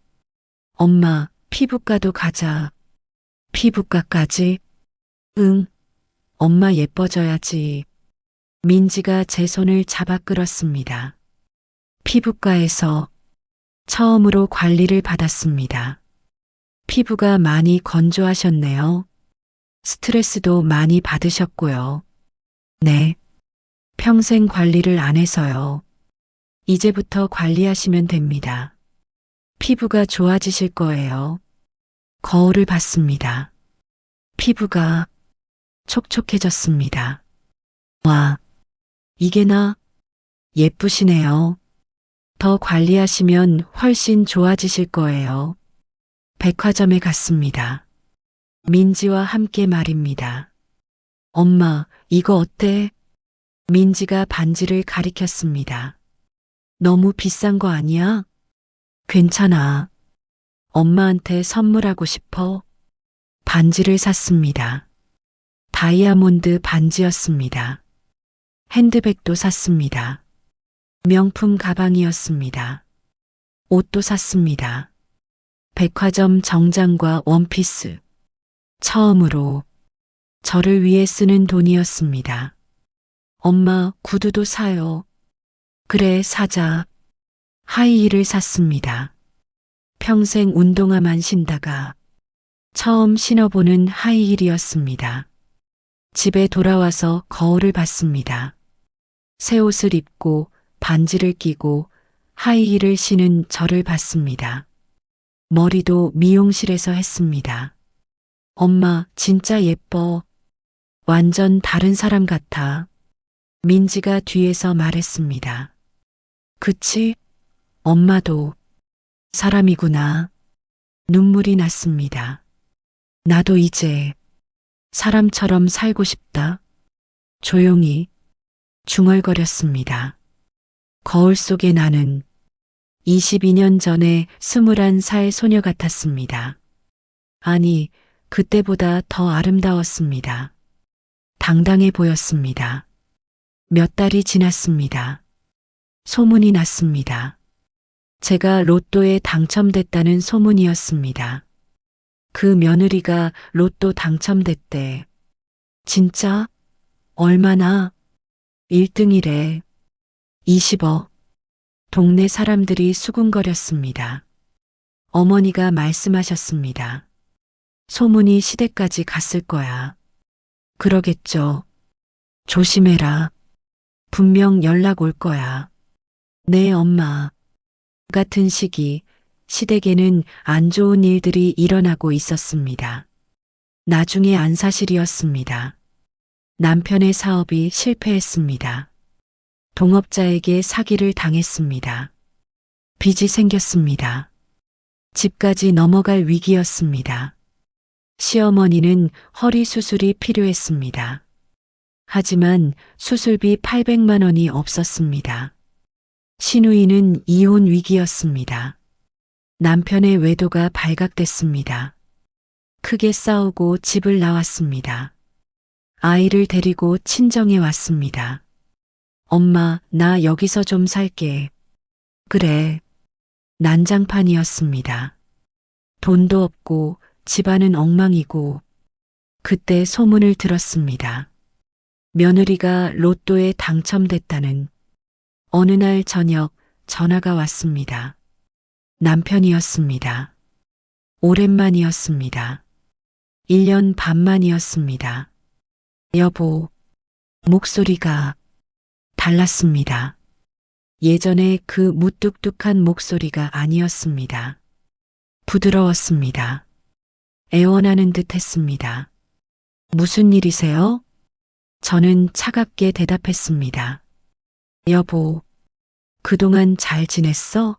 엄마, 피부과도 가자. 피부과까지? 응, 엄마 예뻐져야지. 민지가 제 손을 잡아 끌었습니다. 피부과에서 처음으로 관리를 받았습니다. 피부가 많이 건조하셨네요. 스트레스도 많이 받으셨고요. 네. 평생 관리를 안 해서요. 이제부터 관리하시면 됩니다. 피부가 좋아지실 거예요. 거울을 봤습니다. 피부가 촉촉해졌습니다. 와, 이게 나 예쁘시네요. 더 관리하시면 훨씬 좋아지실 거예요. 백화점에 갔습니다. 민지와 함께 말입니다. 엄마, 이거 어때? 민지가 반지를 가리켰습니다. 너무 비싼 거 아니야? 괜찮아. 엄마한테 선물하고 싶어. 반지를 샀습니다. 다이아몬드 반지였습니다. 핸드백도 샀습니다. 명품 가방이었습니다. 옷도 샀습니다. 백화점 정장과 원피스. 처음으로 저를 위해 쓰는 돈이었습니다. 엄마, 구두도 사요. 그래, 사자. 하이힐을 샀습니다. 평생 운동화만 신다가 처음 신어보는 하이힐이었습니다. 집에 돌아와서 거울을 봤습니다. 새 옷을 입고 반지를 끼고 하이힐을 신은 저를 봤습니다. 머리도 미용실에서 했습니다. 엄마, 진짜 예뻐. 완전 다른 사람 같아. 민지가 뒤에서 말했습니다. 그치? 엄마도 사람이구나. 눈물이 났습니다. 나도 이제 사람처럼 살고 싶다. 조용히 중얼거렸습니다. 거울 속에 나는 22년 전에 21살 소녀 같았습니다. 아니, 그때보다 더 아름다웠습니다. 당당해 보였습니다. 몇 달이 지났습니다. 소문이 났습니다. 제가 로또에 당첨됐다는 소문이었습니다. 그 며느리가 로또 당첨됐대. 진짜? 얼마나? 1등이래. 20억. 동네 사람들이 수군거렸습니다. 어머니가 말씀하셨습니다. 소문이 시댁까지 갔을 거야. 그러겠죠. 조심해라. 분명 연락 올 거야. 네, 엄마. 같은 시기 시댁에는 안 좋은 일들이 일어나고 있었습니다. 나중에 안사실이었습니다. 남편의 사업이 실패했습니다. 동업자에게 사기를 당했습니다. 빚이 생겼습니다. 집까지 넘어갈 위기였습니다. 시어머니는 허리 수술이 필요했습니다. 하지만 수술비 800만 원이 없었습니다. 신우이는 이혼 위기였습니다. 남편의 외도가 발각됐습니다. 크게 싸우고 집을 나왔습니다. 아이를 데리고 친정에 왔습니다. 엄마, 나 여기서 좀 살게. 그래. 난장판이었습니다. 돈도 없고 집안은 엉망이고 그때 소문을 들었습니다. 며느리가 로또에 당첨됐다는. 어느 날 저녁 전화가 왔습니다. 남편이었습니다. 오랜만이었습니다. 1년 반 만이었습니다. 여보, 목소리가 달랐습니다. 예전에 그 무뚝뚝한 목소리가 아니었습니다. 부드러웠습니다. 애원하는 듯 했습니다. 무슨 일이세요? 저는 차갑게 대답했습니다. 여보, 그동안 잘 지냈어?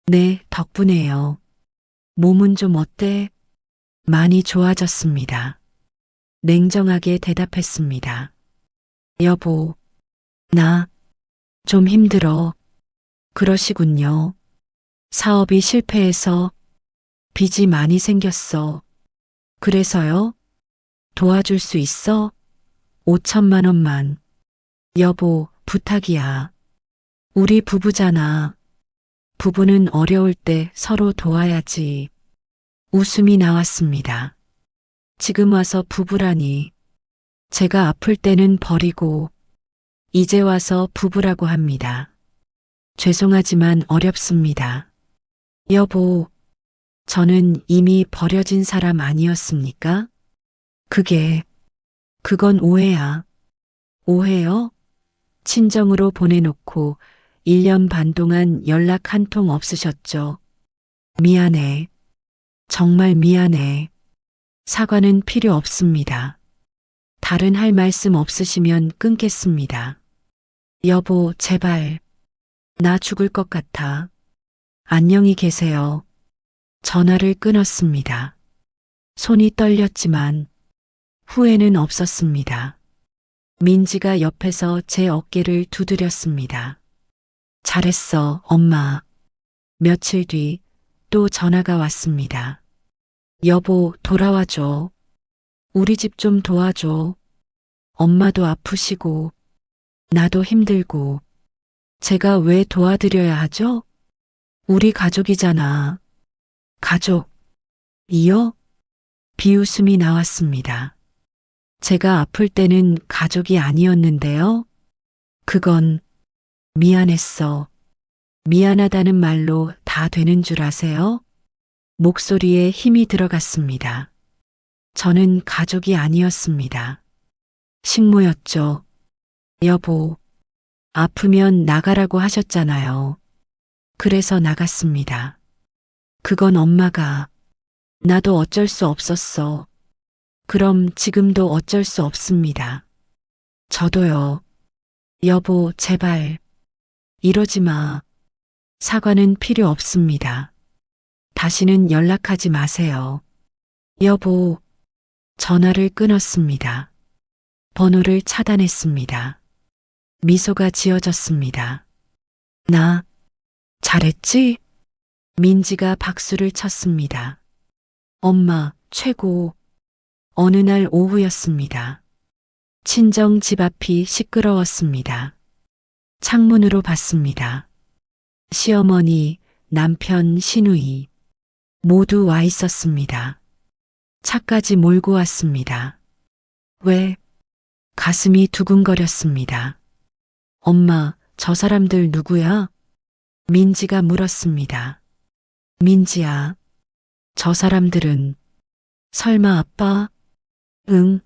네, 덕분에요. 몸은 좀 어때? 많이 좋아졌습니다. 냉정하게 대답했습니다. 여보, 나 좀 힘들어. 그러시군요. 사업이 실패해서 빚이 많이 생겼어. 그래서요? 도와줄 수 있어? 5천만 원만. 여보, 부탁이야. 우리 부부잖아. 부부는 어려울 때 서로 도와야지. 웃음이 나왔습니다. 지금 와서 부부라니. 제가 아플 때는 버리고 이제 와서 부부라고 합니다. 죄송하지만 어렵습니다. 여보, 저는 이미 버려진 사람 아니었습니까? 그건 오해야. 오해요? 친정으로 보내놓고 1년 반 동안 연락 한 통 없으셨죠. 미안해. 정말 미안해. 사과는 필요 없습니다. 다른 할 말씀 없으시면 끊겠습니다. 여보, 제발. 나 죽을 것 같아. 안녕히 계세요. 전화를 끊었습니다. 손이 떨렸지만 후회는 없었습니다. 민지가 옆에서 제 어깨를 두드렸습니다. 잘했어, 엄마. 며칠 뒤 또 전화가 왔습니다. 여보, 돌아와줘. 우리 집 좀 도와줘. 엄마도 아프시고 나도 힘들고. 제가 왜 도와드려야 하죠? 우리 가족이잖아. 가족. 이요? 비웃음이 나왔습니다. 제가 아플 때는 가족이 아니었는데요. 그건 미안했어. 미안하다는 말로 다 되는 줄 아세요? 목소리에 힘이 들어갔습니다. 저는 가족이 아니었습니다. 식모였죠. 여보, 아프면 나가라고 하셨잖아요. 그래서 나갔습니다. 그건 엄마가. 나도 어쩔 수 없었어. 그럼 지금도 어쩔 수 없습니다. 저도요. 여보, 제발. 이러지 마. 사과는 필요 없습니다. 다시는 연락하지 마세요. 여보, 전화를 끊었습니다. 번호를 차단했습니다. 미소가 지어졌습니다. 나 잘했지? 민지가 박수를 쳤습니다. 엄마, 최고. 어느 날 오후였습니다. 친정 집 앞이 시끄러웠습니다. 창문으로 봤습니다. 시어머니, 남편, 시누이 모두 와 있었습니다. 차까지 몰고 왔습니다. 왜? 가슴이 두근거렸습니다. 엄마, 저 사람들 누구야? 민지가 물었습니다. 민지야, 저 사람들은 설마 아빠? 응.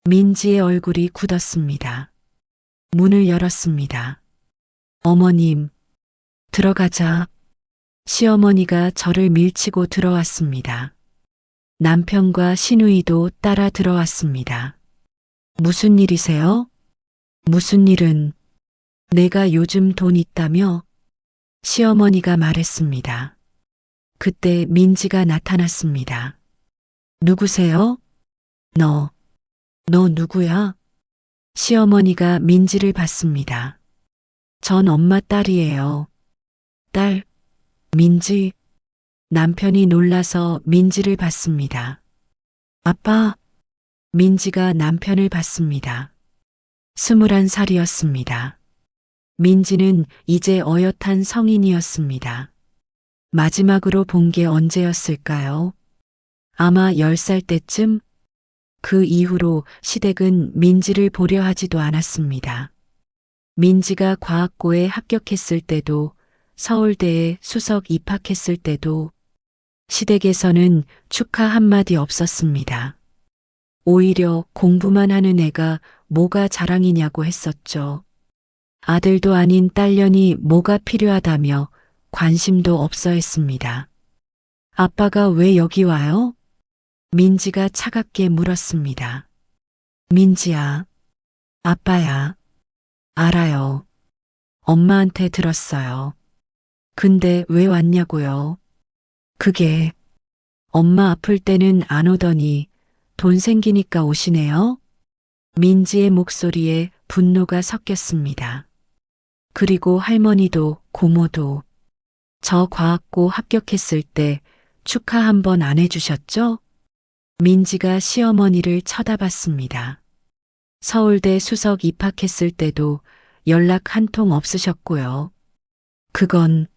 민지의 얼굴이 굳었습니다. 문을 열었습니다. 어머님, 들어가자. 시어머니가 저를 밀치고 들어왔습니다. 남편과 시누이도 따라 들어왔습니다. 무슨 일이세요? 무슨 일은? 내가 요즘 돈 있다며? 시어머니가 말했습니다. 그때 민지가 나타났습니다. 누구세요? 너, 너 누구야? 시어머니가 민지를 봤습니다. 전 엄마 딸이에요. 딸, 민지. 남편이 놀라서 민지를 봤습니다. 아빠, 민지가 남편을 봤습니다. 21살이었습니다. 민지는 이제 어엿한 성인이었습니다. 마지막으로 본 게 언제였을까요? 아마 10살 때쯤? 그 이후로 시댁은 민지를 보려 하지도 않았습니다. 민지가 과학고에 합격했을 때도, 서울대에 수석 입학했을 때도 시댁에서는 축하 한마디 없었습니다. 오히려 공부만 하는 애가 뭐가 자랑이냐고 했었죠. 아들도 아닌 딸년이 뭐가 필요하다며 관심도 없어 했습니다. 아빠가 왜 여기 와요? 민지가 차갑게 물었습니다. 민지야, 아빠야, 알아요. 엄마한테 들었어요. 근데 왜 왔냐고요? 그게 엄마 아플 때는 안 오더니 돈 생기니까 오시네요? 민지의 목소리에 분노가 섞였습니다. 그리고 할머니도 고모도 저 과학고 합격했을 때 축하 한 번 안 해주셨죠? 민지가 시어머니를 쳐다봤습니다. 서울대 수석 입학했을 때도 연락 한 통 없으셨고요. 그건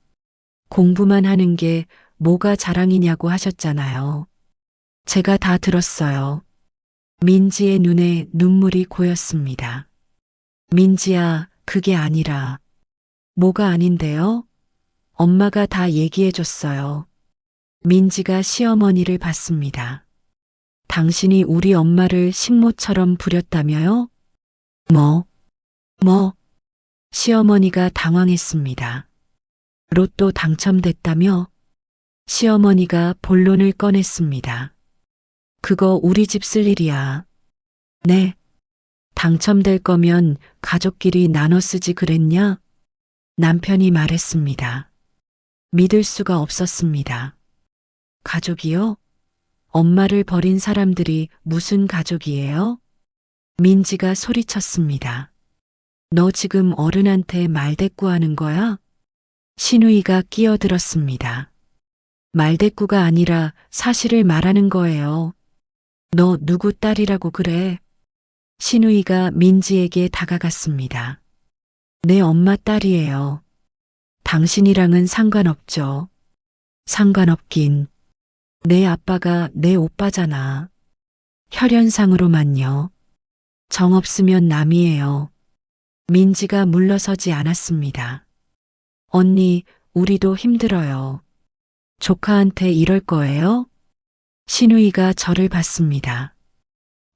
공부만 하는 게 뭐가 자랑이냐고 하셨잖아요. 제가 다 들었어요. 민지의 눈에 눈물이 고였습니다. 민지야, 그게 아니라. 뭐가 아닌데요? 엄마가 다 얘기해 줬어요. 민지가 시어머니를 봤습니다. 당신이 우리 엄마를 식모처럼 부렸다며요? 뭐? 시어머니가 당황했습니다. 로또 당첨됐다며? 시어머니가 본론을 꺼냈습니다. 그거 우리 집 쓸 일이야. 네. 당첨될 거면 가족끼리 나눠 쓰지 그랬냐? 남편이 말했습니다. 믿을 수가 없었습니다. 가족이요? 엄마를 버린 사람들이 무슨 가족이에요? 민지가 소리쳤습니다. 너 지금 어른한테 말대꾸하는 거야? 신우이가 끼어들었습니다. 말대꾸가 아니라 사실을 말하는 거예요. 너 누구 딸이라고 그래? 신우이가 민지에게 다가갔습니다. 내 엄마 딸이에요. 당신이랑은 상관없죠. 상관없긴. 내 아빠가 내 오빠잖아. 혈연상으로만요. 정 없으면 남이에요. 민지가 물러서지 않았습니다. 언니, 우리도 힘들어요. 조카한테 이럴 거예요? 신우이가 저를 봤습니다.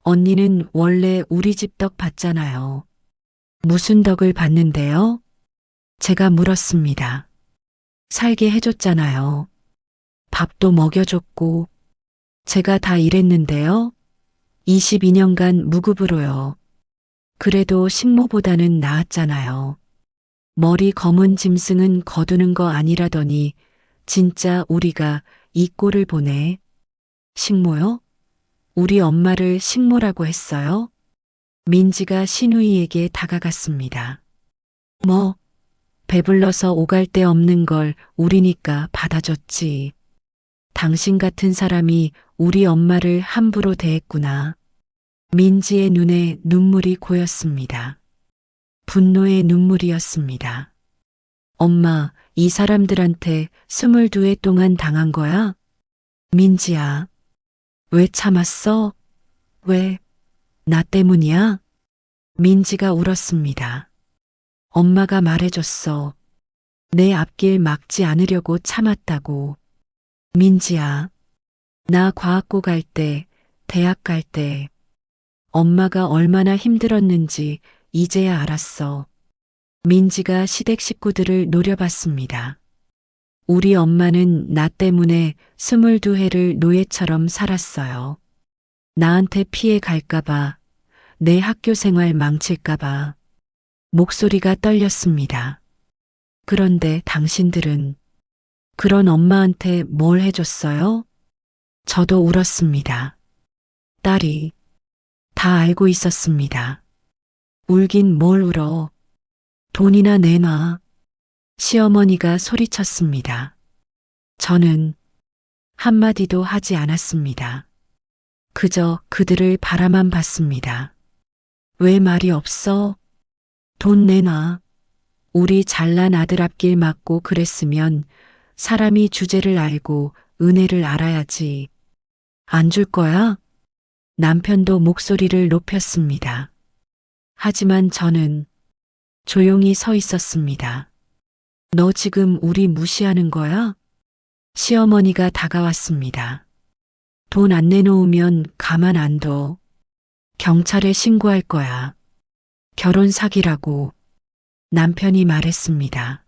언니는 원래 우리 집 덕 봤잖아요. 무슨 덕을 봤는데요? 제가 물었습니다. 살게 해줬잖아요. 밥도 먹여줬고, 제가 다 일했는데요. 22년간 무급으로요. 그래도 식모보다는 나았잖아요. 머리 검은 짐승은 거두는 거 아니라더니 진짜 우리가 이 꼴을 보네. 식모요? 우리 엄마를 식모라고 했어요? 민지가 신우이에게 다가갔습니다. 뭐, 배불러서 오갈 데 없는 걸 우리니까 받아줬지. 당신 같은 사람이 우리 엄마를 함부로 대했구나. 민지의 눈에 눈물이 고였습니다. 분노의 눈물이었습니다. 엄마, 이 사람들한테 22해 동안 당한 거야? 민지야, 왜 참았어? 왜? 나 때문이야? 민지가 울었습니다. 엄마가 말해줬어. 내 앞길 막지 않으려고 참았다고. 민지야, 나 과학고 갈 때, 대학 갈 때, 엄마가 얼마나 힘들었는지 이제야 알았어. 민지가 시댁 식구들을 노려봤습니다. 우리 엄마는 나 때문에 22해를 노예처럼 살았어요. 나한테 피해 갈까봐, 내 학교 생활 망칠까봐. 목소리가 떨렸습니다. 그런데 당신들은 그런 엄마한테 뭘 해줬어요? 저도 울었습니다. 딸이 다 알고 있었습니다. 울긴 뭘 울어. 돈이나 내놔. 시어머니가 소리쳤습니다. 저는 한마디도 하지 않았습니다. 그저 그들을 바라만 봤습니다. 왜 말이 없어? 돈 내놔. 우리 잘난 아들 앞길 막고 그랬으면 사람이 주제를 알고 은혜를 알아야지. 안 줄 거야? 남편도 목소리를 높였습니다. 하지만 저는 조용히 서 있었습니다. 너 지금 우리 무시하는 거야? 시어머니가 다가왔습니다. 돈 안 내놓으면 가만 안 둬. 경찰에 신고할 거야. 결혼 사기라고 남편이 말했습니다.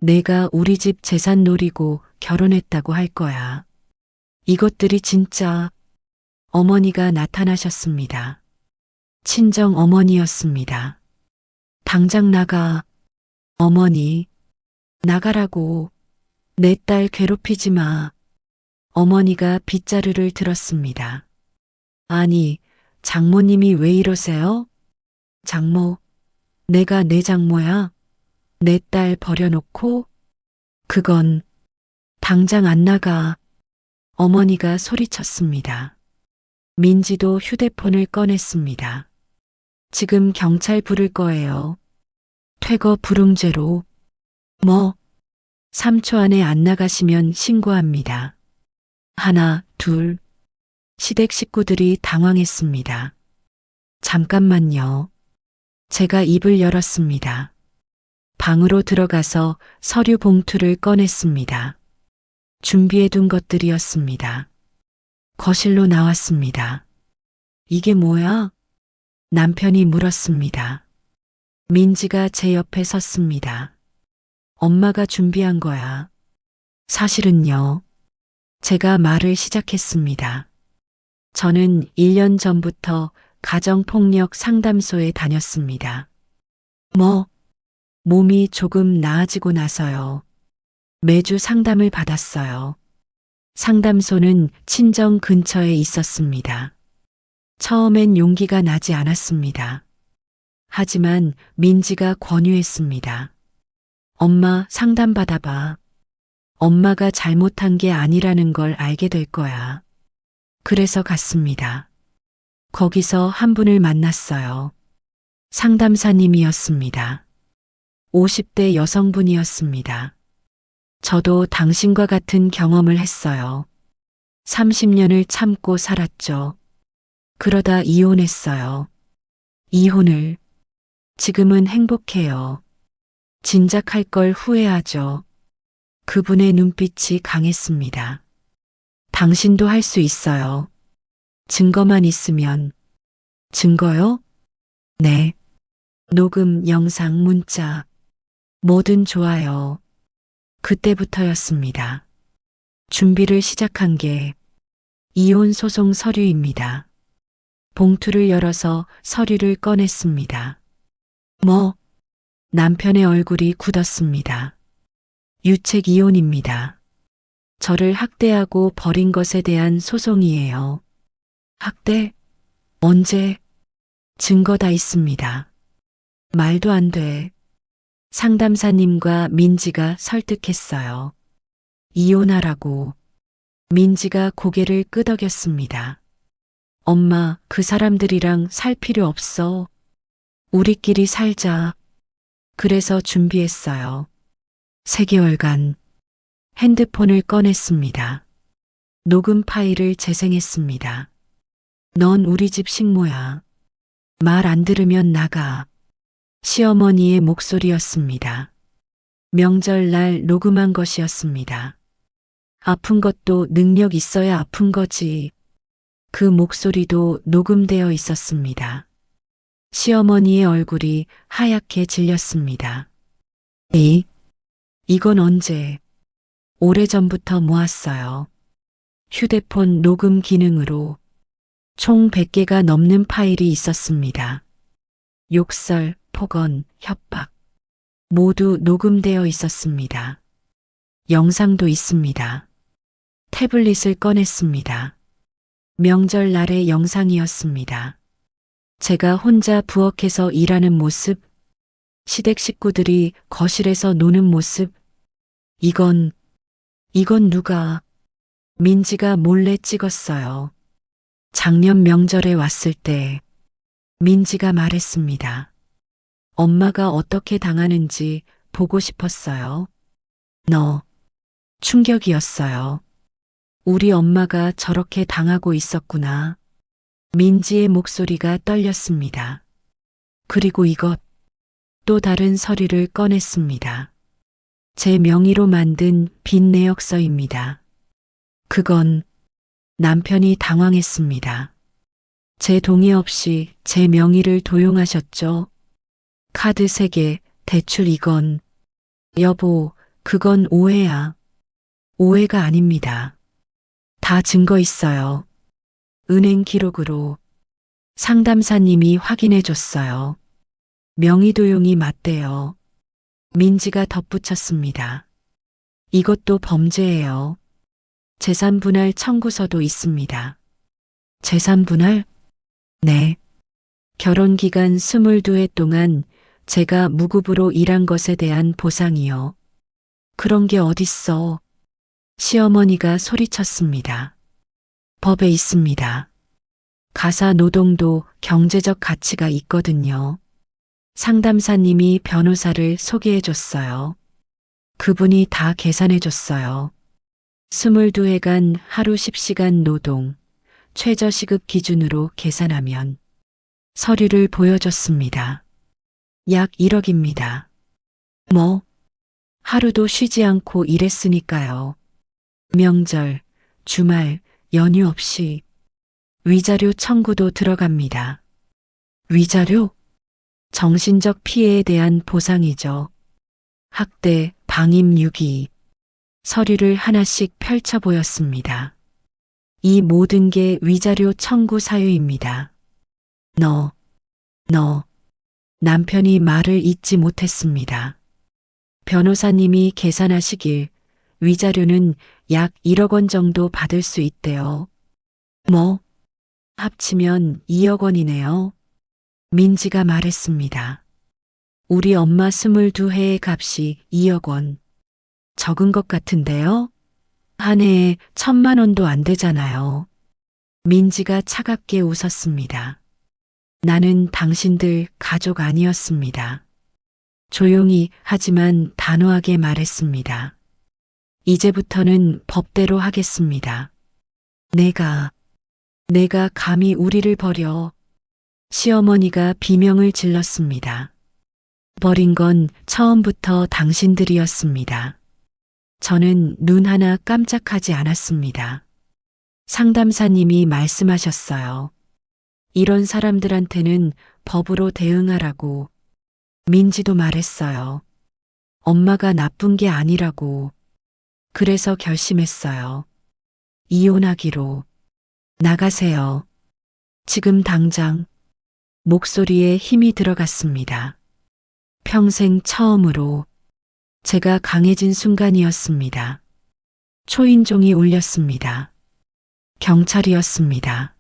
내가 우리 집 재산 노리고 결혼했다고 할 거야. 이것들이 진짜. 어머니가 나타나셨습니다. 친정 어머니였습니다. 당장 나가. 어머니, 나가라고. 내 딸 괴롭히지 마. 어머니가 빗자루를 들었습니다. 아니, 장모님이 왜 이러세요? 장모, 내가 내 장모야. 내 딸 버려놓고? 그건 당장 안 나가. 어머니가 소리쳤습니다. 민지도 휴대폰을 꺼냈습니다. 지금 경찰 부를 거예요. 퇴거 불응죄로. 뭐? 3초 안에 안 나가시면 신고합니다. 하나, 둘. 시댁 식구들이 당황했습니다. 잠깐만요. 제가 입을 열었습니다. 방으로 들어가서 서류 봉투를 꺼냈습니다. 준비해둔 것들이었습니다. 거실로 나왔습니다. 이게 뭐야? 남편이 물었습니다. 민지가 제 옆에 섰습니다. 엄마가 준비한 거야. 사실은요. 제가 말을 시작했습니다. 저는 1년 전부터 가정폭력 상담소에 다녔습니다. 몸이 조금 나아지고 나서요. 매주 상담을 받았어요. 상담소는 친정 근처에 있었습니다. 처음엔 용기가 나지 않았습니다. 하지만 민지가 권유했습니다. 엄마 상담 받아봐. 엄마가 잘못한 게 아니라는 걸 알게 될 거야. 그래서 갔습니다. 거기서 한 분을 만났어요. 상담사님이었습니다. 50대 여성분이었습니다. 저도 당신과 같은 경험을 했어요. 30년을 참고 살았죠. 그러다 이혼했어요. 이혼을. 지금은 행복해요. 진작할 걸 후회하죠. 그분의 눈빛이 강했습니다. 당신도 할 수 있어요. 증거만 있으면. 증거요? 네. 녹음, 영상, 문자. 뭐든 좋아요. 그때부터였습니다. 준비를 시작한 게 이혼 소송 서류입니다. 봉투를 열어서 서류를 꺼냈습니다. 남편의 얼굴이 굳었습니다. 유책 이혼입니다. 저를 학대하고 버린 것에 대한 소송이에요. 학대? 언제? 증거 다 있습니다. 말도 안 돼. 상담사님과 민지가 설득했어요. 이혼하라고. 민지가 고개를 끄덕였습니다. 엄마, 그 사람들이랑 살 필요 없어. 우리끼리 살자. 그래서 준비했어요. 3개월간 핸드폰을 꺼냈습니다. 녹음 파일을 재생했습니다. 넌 우리 집 식모야. 말 안 들으면 나가. 시어머니의 목소리였습니다. 명절날 녹음한 것이었습니다. 아픈 것도 능력 있어야 아픈 거지. 그 목소리도 녹음되어 있었습니다. 시어머니의 얼굴이 하얗게 질렸습니다. 이건 언제? 오래전부터 모았어요. 휴대폰 녹음 기능으로 총 100개가 넘는 파일이 있었습니다. 욕설, 폭언, 협박. 모두 녹음되어 있었습니다. 영상도 있습니다. 태블릿을 꺼냈습니다. 명절날의 영상이었습니다. 제가 혼자 부엌에서 일하는 모습, 시댁 식구들이 거실에서 노는 모습, 이건 누가, 민지가 몰래 찍었어요. 작년 명절에 왔을 때 민지가 말했습니다. 엄마가 어떻게 당하는지 보고 싶었어요. 너, 충격이었어요. 우리 엄마가 저렇게 당하고 있었구나. 민지의 목소리가 떨렸습니다. 그리고 이것, 또 다른 서류를 꺼냈습니다. 제 명의로 만든 빈 내역서입니다. 그건 남편이 당황했습니다. 제 동의 없이 제 명의를 도용하셨죠? 카드 3개, 대출 이건. 여보, 그건 오해야. 오해가 아닙니다. 다 증거 있어요. 은행 기록으로 상담사님이 확인해 줬어요. 명의 도용이 맞대요. 민지가 덧붙였습니다. 이것도 범죄예요. 재산분할 청구서도 있습니다. 재산분할? 네. 결혼 기간 22해 동안 제가 무급으로 일한 것에 대한 보상이요. 그런 게 어딨어. 시어머니가 소리쳤습니다. 법에 있습니다. 가사 노동도 경제적 가치가 있거든요. 상담사님이 변호사를 소개해 줬어요. 그분이 다 계산해 줬어요. 22회간 하루 10시간 노동, 최저시급 기준으로 계산하면 서류를 보여줬습니다. 약 1억입니다. 뭐? 하루도 쉬지 않고 일했으니까요. 명절, 주말, 연휴 없이 위자료 청구도 들어갑니다. 위자료? 정신적 피해에 대한 보상이죠. 학대, 방임 유기. 서류를 하나씩 펼쳐 보였습니다. 이 모든 게 위자료 청구 사유입니다. 너. 남편이 말을 잇지 못했습니다. 변호사님이 계산하시길 위자료는 약 1억 원 정도 받을 수 있대요. 뭐? 합치면 2억 원이네요. 민지가 말했습니다. 우리 엄마 22회의 값이 2억 원. 적은 것 같은데요? 한 해에 1,000만 원도 안 되잖아요. 민지가 차갑게 웃었습니다. 나는 당신들 가족 아니었습니다. 조용히 하지만 단호하게 말했습니다. 이제부터는 법대로 하겠습니다. 내가 감히 우리를 버려. 시어머니가 비명을 질렀습니다. 버린 건 처음부터 당신들이었습니다. 저는 눈 하나 깜짝하지 않았습니다. 상담사님이 말씀하셨어요. 이런 사람들한테는 법으로 대응하라고. 민지도 말했어요. 엄마가 나쁜 게 아니라고. 그래서 결심했어요. 이혼하기로. 나가세요. 지금 당장. 목소리에 힘이 들어갔습니다. 평생 처음으로 제가 강해진 순간이었습니다. 초인종이 울렸습니다. 경찰이었습니다.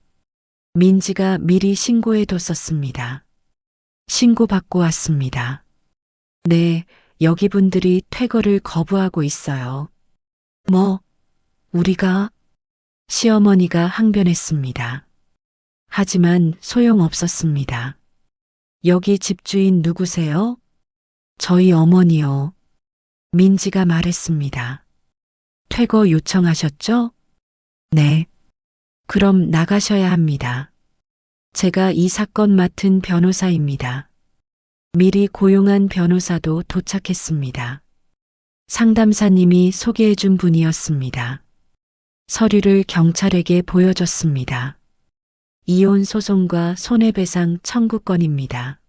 민지가 미리 신고해 뒀었습니다. 신고받고 왔습니다. 네, 여기 분들이 퇴거를 거부하고 있어요. 뭐, 우리가? 시어머니가 항변했습니다. 하지만 소용없었습니다. 여기 집주인 누구세요? 저희 어머니요. 민지가 말했습니다. 퇴거 요청하셨죠? 네. 그럼 나가셔야 합니다. 제가 이 사건 맡은 변호사입니다. 미리 고용한 변호사도 도착했습니다. 상담사님이 소개해준 분이었습니다. 서류를 경찰에게 보여줬습니다. 이혼 소송과 손해배상 청구권입니다.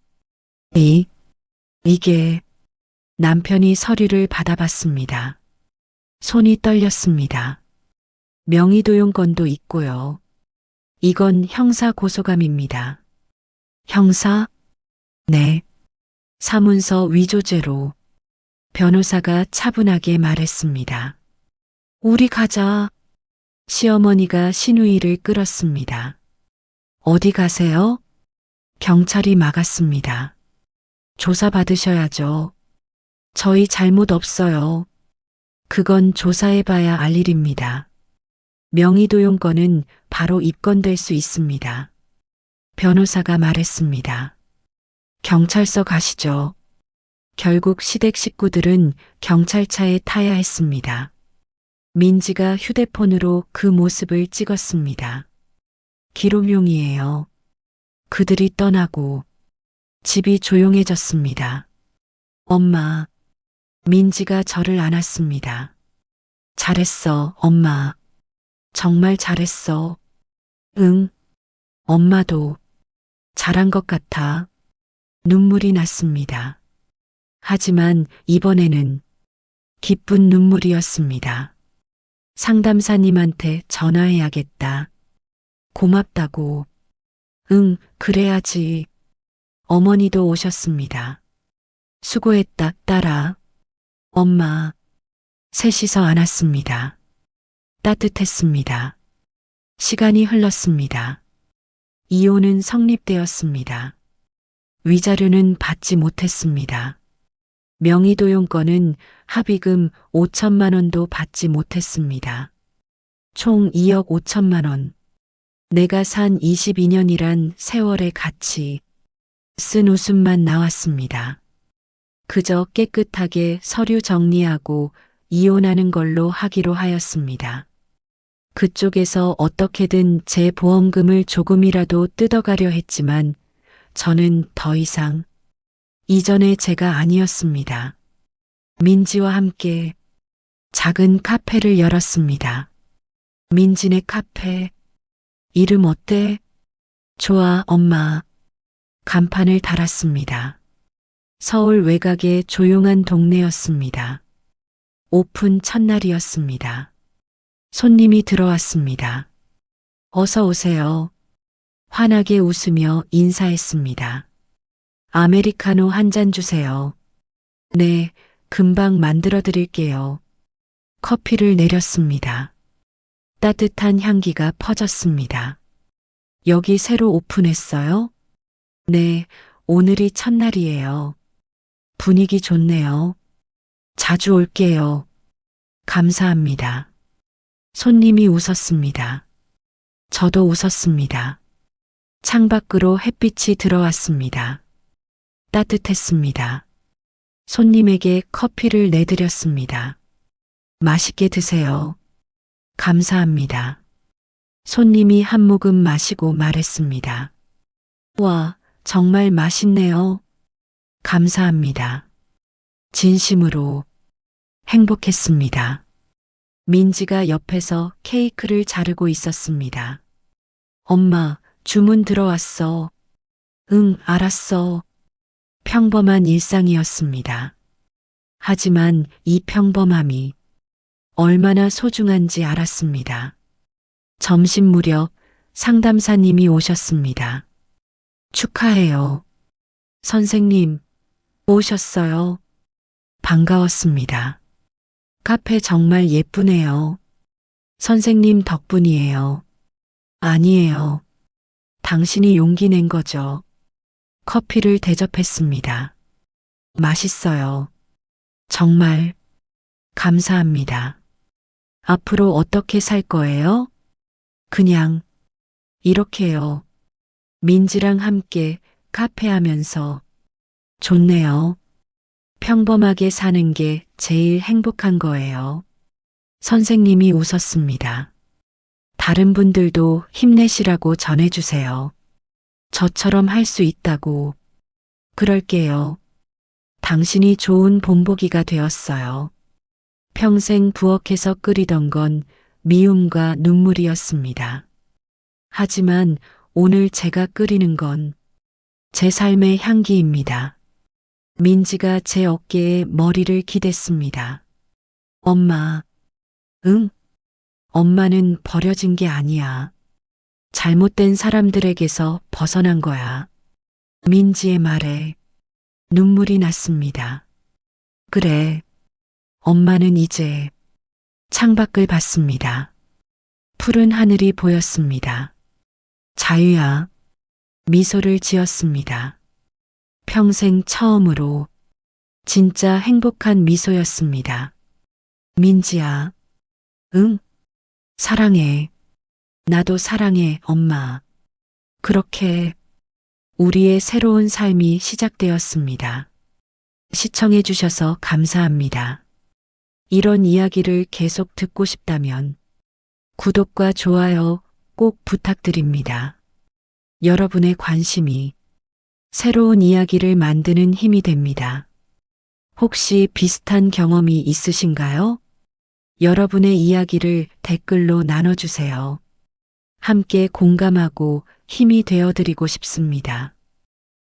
이게 남편이 서류를 받아봤습니다. 손이 떨렸습니다. 명의도용권도 있고요. 이건 형사 고소감입니다. 형사? 네. 사문서 위조죄로. 변호사가 차분하게 말했습니다. 우리 가자. 시어머니가 신우이를 끌었습니다. 어디 가세요? 경찰이 막았습니다. 조사 받으셔야죠. 저희 잘못 없어요. 그건 조사해봐야 알 일입니다. 명의도용권은 바로 입건될 수 있습니다. 변호사가 말했습니다. 경찰서 가시죠. 결국 시댁 식구들은 경찰차에 타야 했습니다. 민지가 휴대폰으로 그 모습을 찍었습니다. 기록용이에요. 그들이 떠나고 집이 조용해졌습니다. 엄마, 민지가 저를 안았습니다. 잘했어, 엄마. 정말 잘했어. 응, 엄마도 잘한 것 같아. 눈물이 났습니다. 하지만 이번에는 기쁜 눈물이었습니다. 상담사님한테 전화해야겠다. 고맙다고. 응, 그래야지. 어머니도 오셨습니다. 수고했다, 딸아. 엄마. 셋이서 안았습니다. 따뜻했습니다. 시간이 흘렀습니다. 이혼은 성립되었습니다. 위자료는 받지 못했습니다. 명의도용권은 합의금 5천만 원도 받지 못했습니다. 총 2억 5천만 원. 내가 산 22년이란 세월의 가치. 쓴 웃음만 나왔습니다. 그저 깨끗하게 서류 정리하고 이혼하는 걸로 하기로 하였습니다. 그쪽에서 어떻게든 제 보험금을 조금이라도 뜯어가려 했지만 저는 더 이상 이전의 제가 아니었습니다. 민지와 함께 작은 카페를 열었습니다. 민지네 카페. 이름 어때? 좋아, 엄마. 간판을 달았습니다. 서울 외곽의 조용한 동네였습니다. 오픈 첫날이었습니다. 손님이 들어왔습니다. 어서 오세요. 환하게 웃으며 인사했습니다. 아메리카노 한 잔 주세요. 네, 금방 만들어 드릴게요. 커피를 내렸습니다. 따뜻한 향기가 퍼졌습니다. 여기 새로 오픈했어요? 네, 오늘이 첫날이에요. 분위기 좋네요. 자주 올게요. 감사합니다. 손님이 웃었습니다. 저도 웃었습니다. 창밖으로 햇빛이 들어왔습니다. 따뜻했습니다. 손님에게 커피를 내드렸습니다. 맛있게 드세요. 감사합니다. 손님이 한 모금 마시고 말했습니다. 와, 정말 맛있네요. 감사합니다. 진심으로 행복했습니다. 민지가 옆에서 케이크를 자르고 있었습니다. 엄마, 주문 들어왔어. 응, 알았어. 평범한 일상이었습니다. 하지만 이 평범함이 얼마나 소중한지 알았습니다. 점심 무렵 상담사님이 오셨습니다. 축하해요. 선생님, 오셨어요. 반가웠습니다. 카페 정말 예쁘네요. 선생님 덕분이에요. 아니에요. 당신이 용기 낸 거죠. 커피를 대접했습니다. 맛있어요. 정말 감사합니다. 앞으로 어떻게 살 거예요? 그냥 이렇게요. 민지랑 함께 카페 하면서 좋네요. 평범하게 사는 게 제일 행복한 거예요. 선생님이 웃었습니다. 다른 분들도 힘내시라고 전해주세요. 저처럼 할 수 있다고. 그럴게요. 당신이 좋은 본보기가 되었어요. 평생 부엌에서 끓이던 건 미움과 눈물이었습니다. 하지만 오늘 제가 끓이는 건 제 삶의 향기입니다. 민지가 제 어깨에 머리를 기댔습니다. 엄마, 응? 엄마는 버려진 게 아니야. 잘못된 사람들에게서 벗어난 거야. 민지의 말에 눈물이 났습니다. 그래, 엄마는 이제 창밖을 봤습니다. 푸른 하늘이 보였습니다. 자유야. 미소를 지었습니다. 평생 처음으로 진짜 행복한 미소였습니다. 민지야. 응? 사랑해. 나도 사랑해, 엄마. 그렇게 우리의 새로운 삶이 시작되었습니다. 시청해 주셔서 감사합니다. 이런 이야기를 계속 듣고 싶다면 구독과 좋아요 꼭 부탁드립니다. 여러분의 관심이 새로운 이야기를 만드는 힘이 됩니다. 혹시 비슷한 경험이 있으신가요? 여러분의 이야기를 댓글로 나눠주세요. 함께 공감하고 힘이 되어드리고 싶습니다.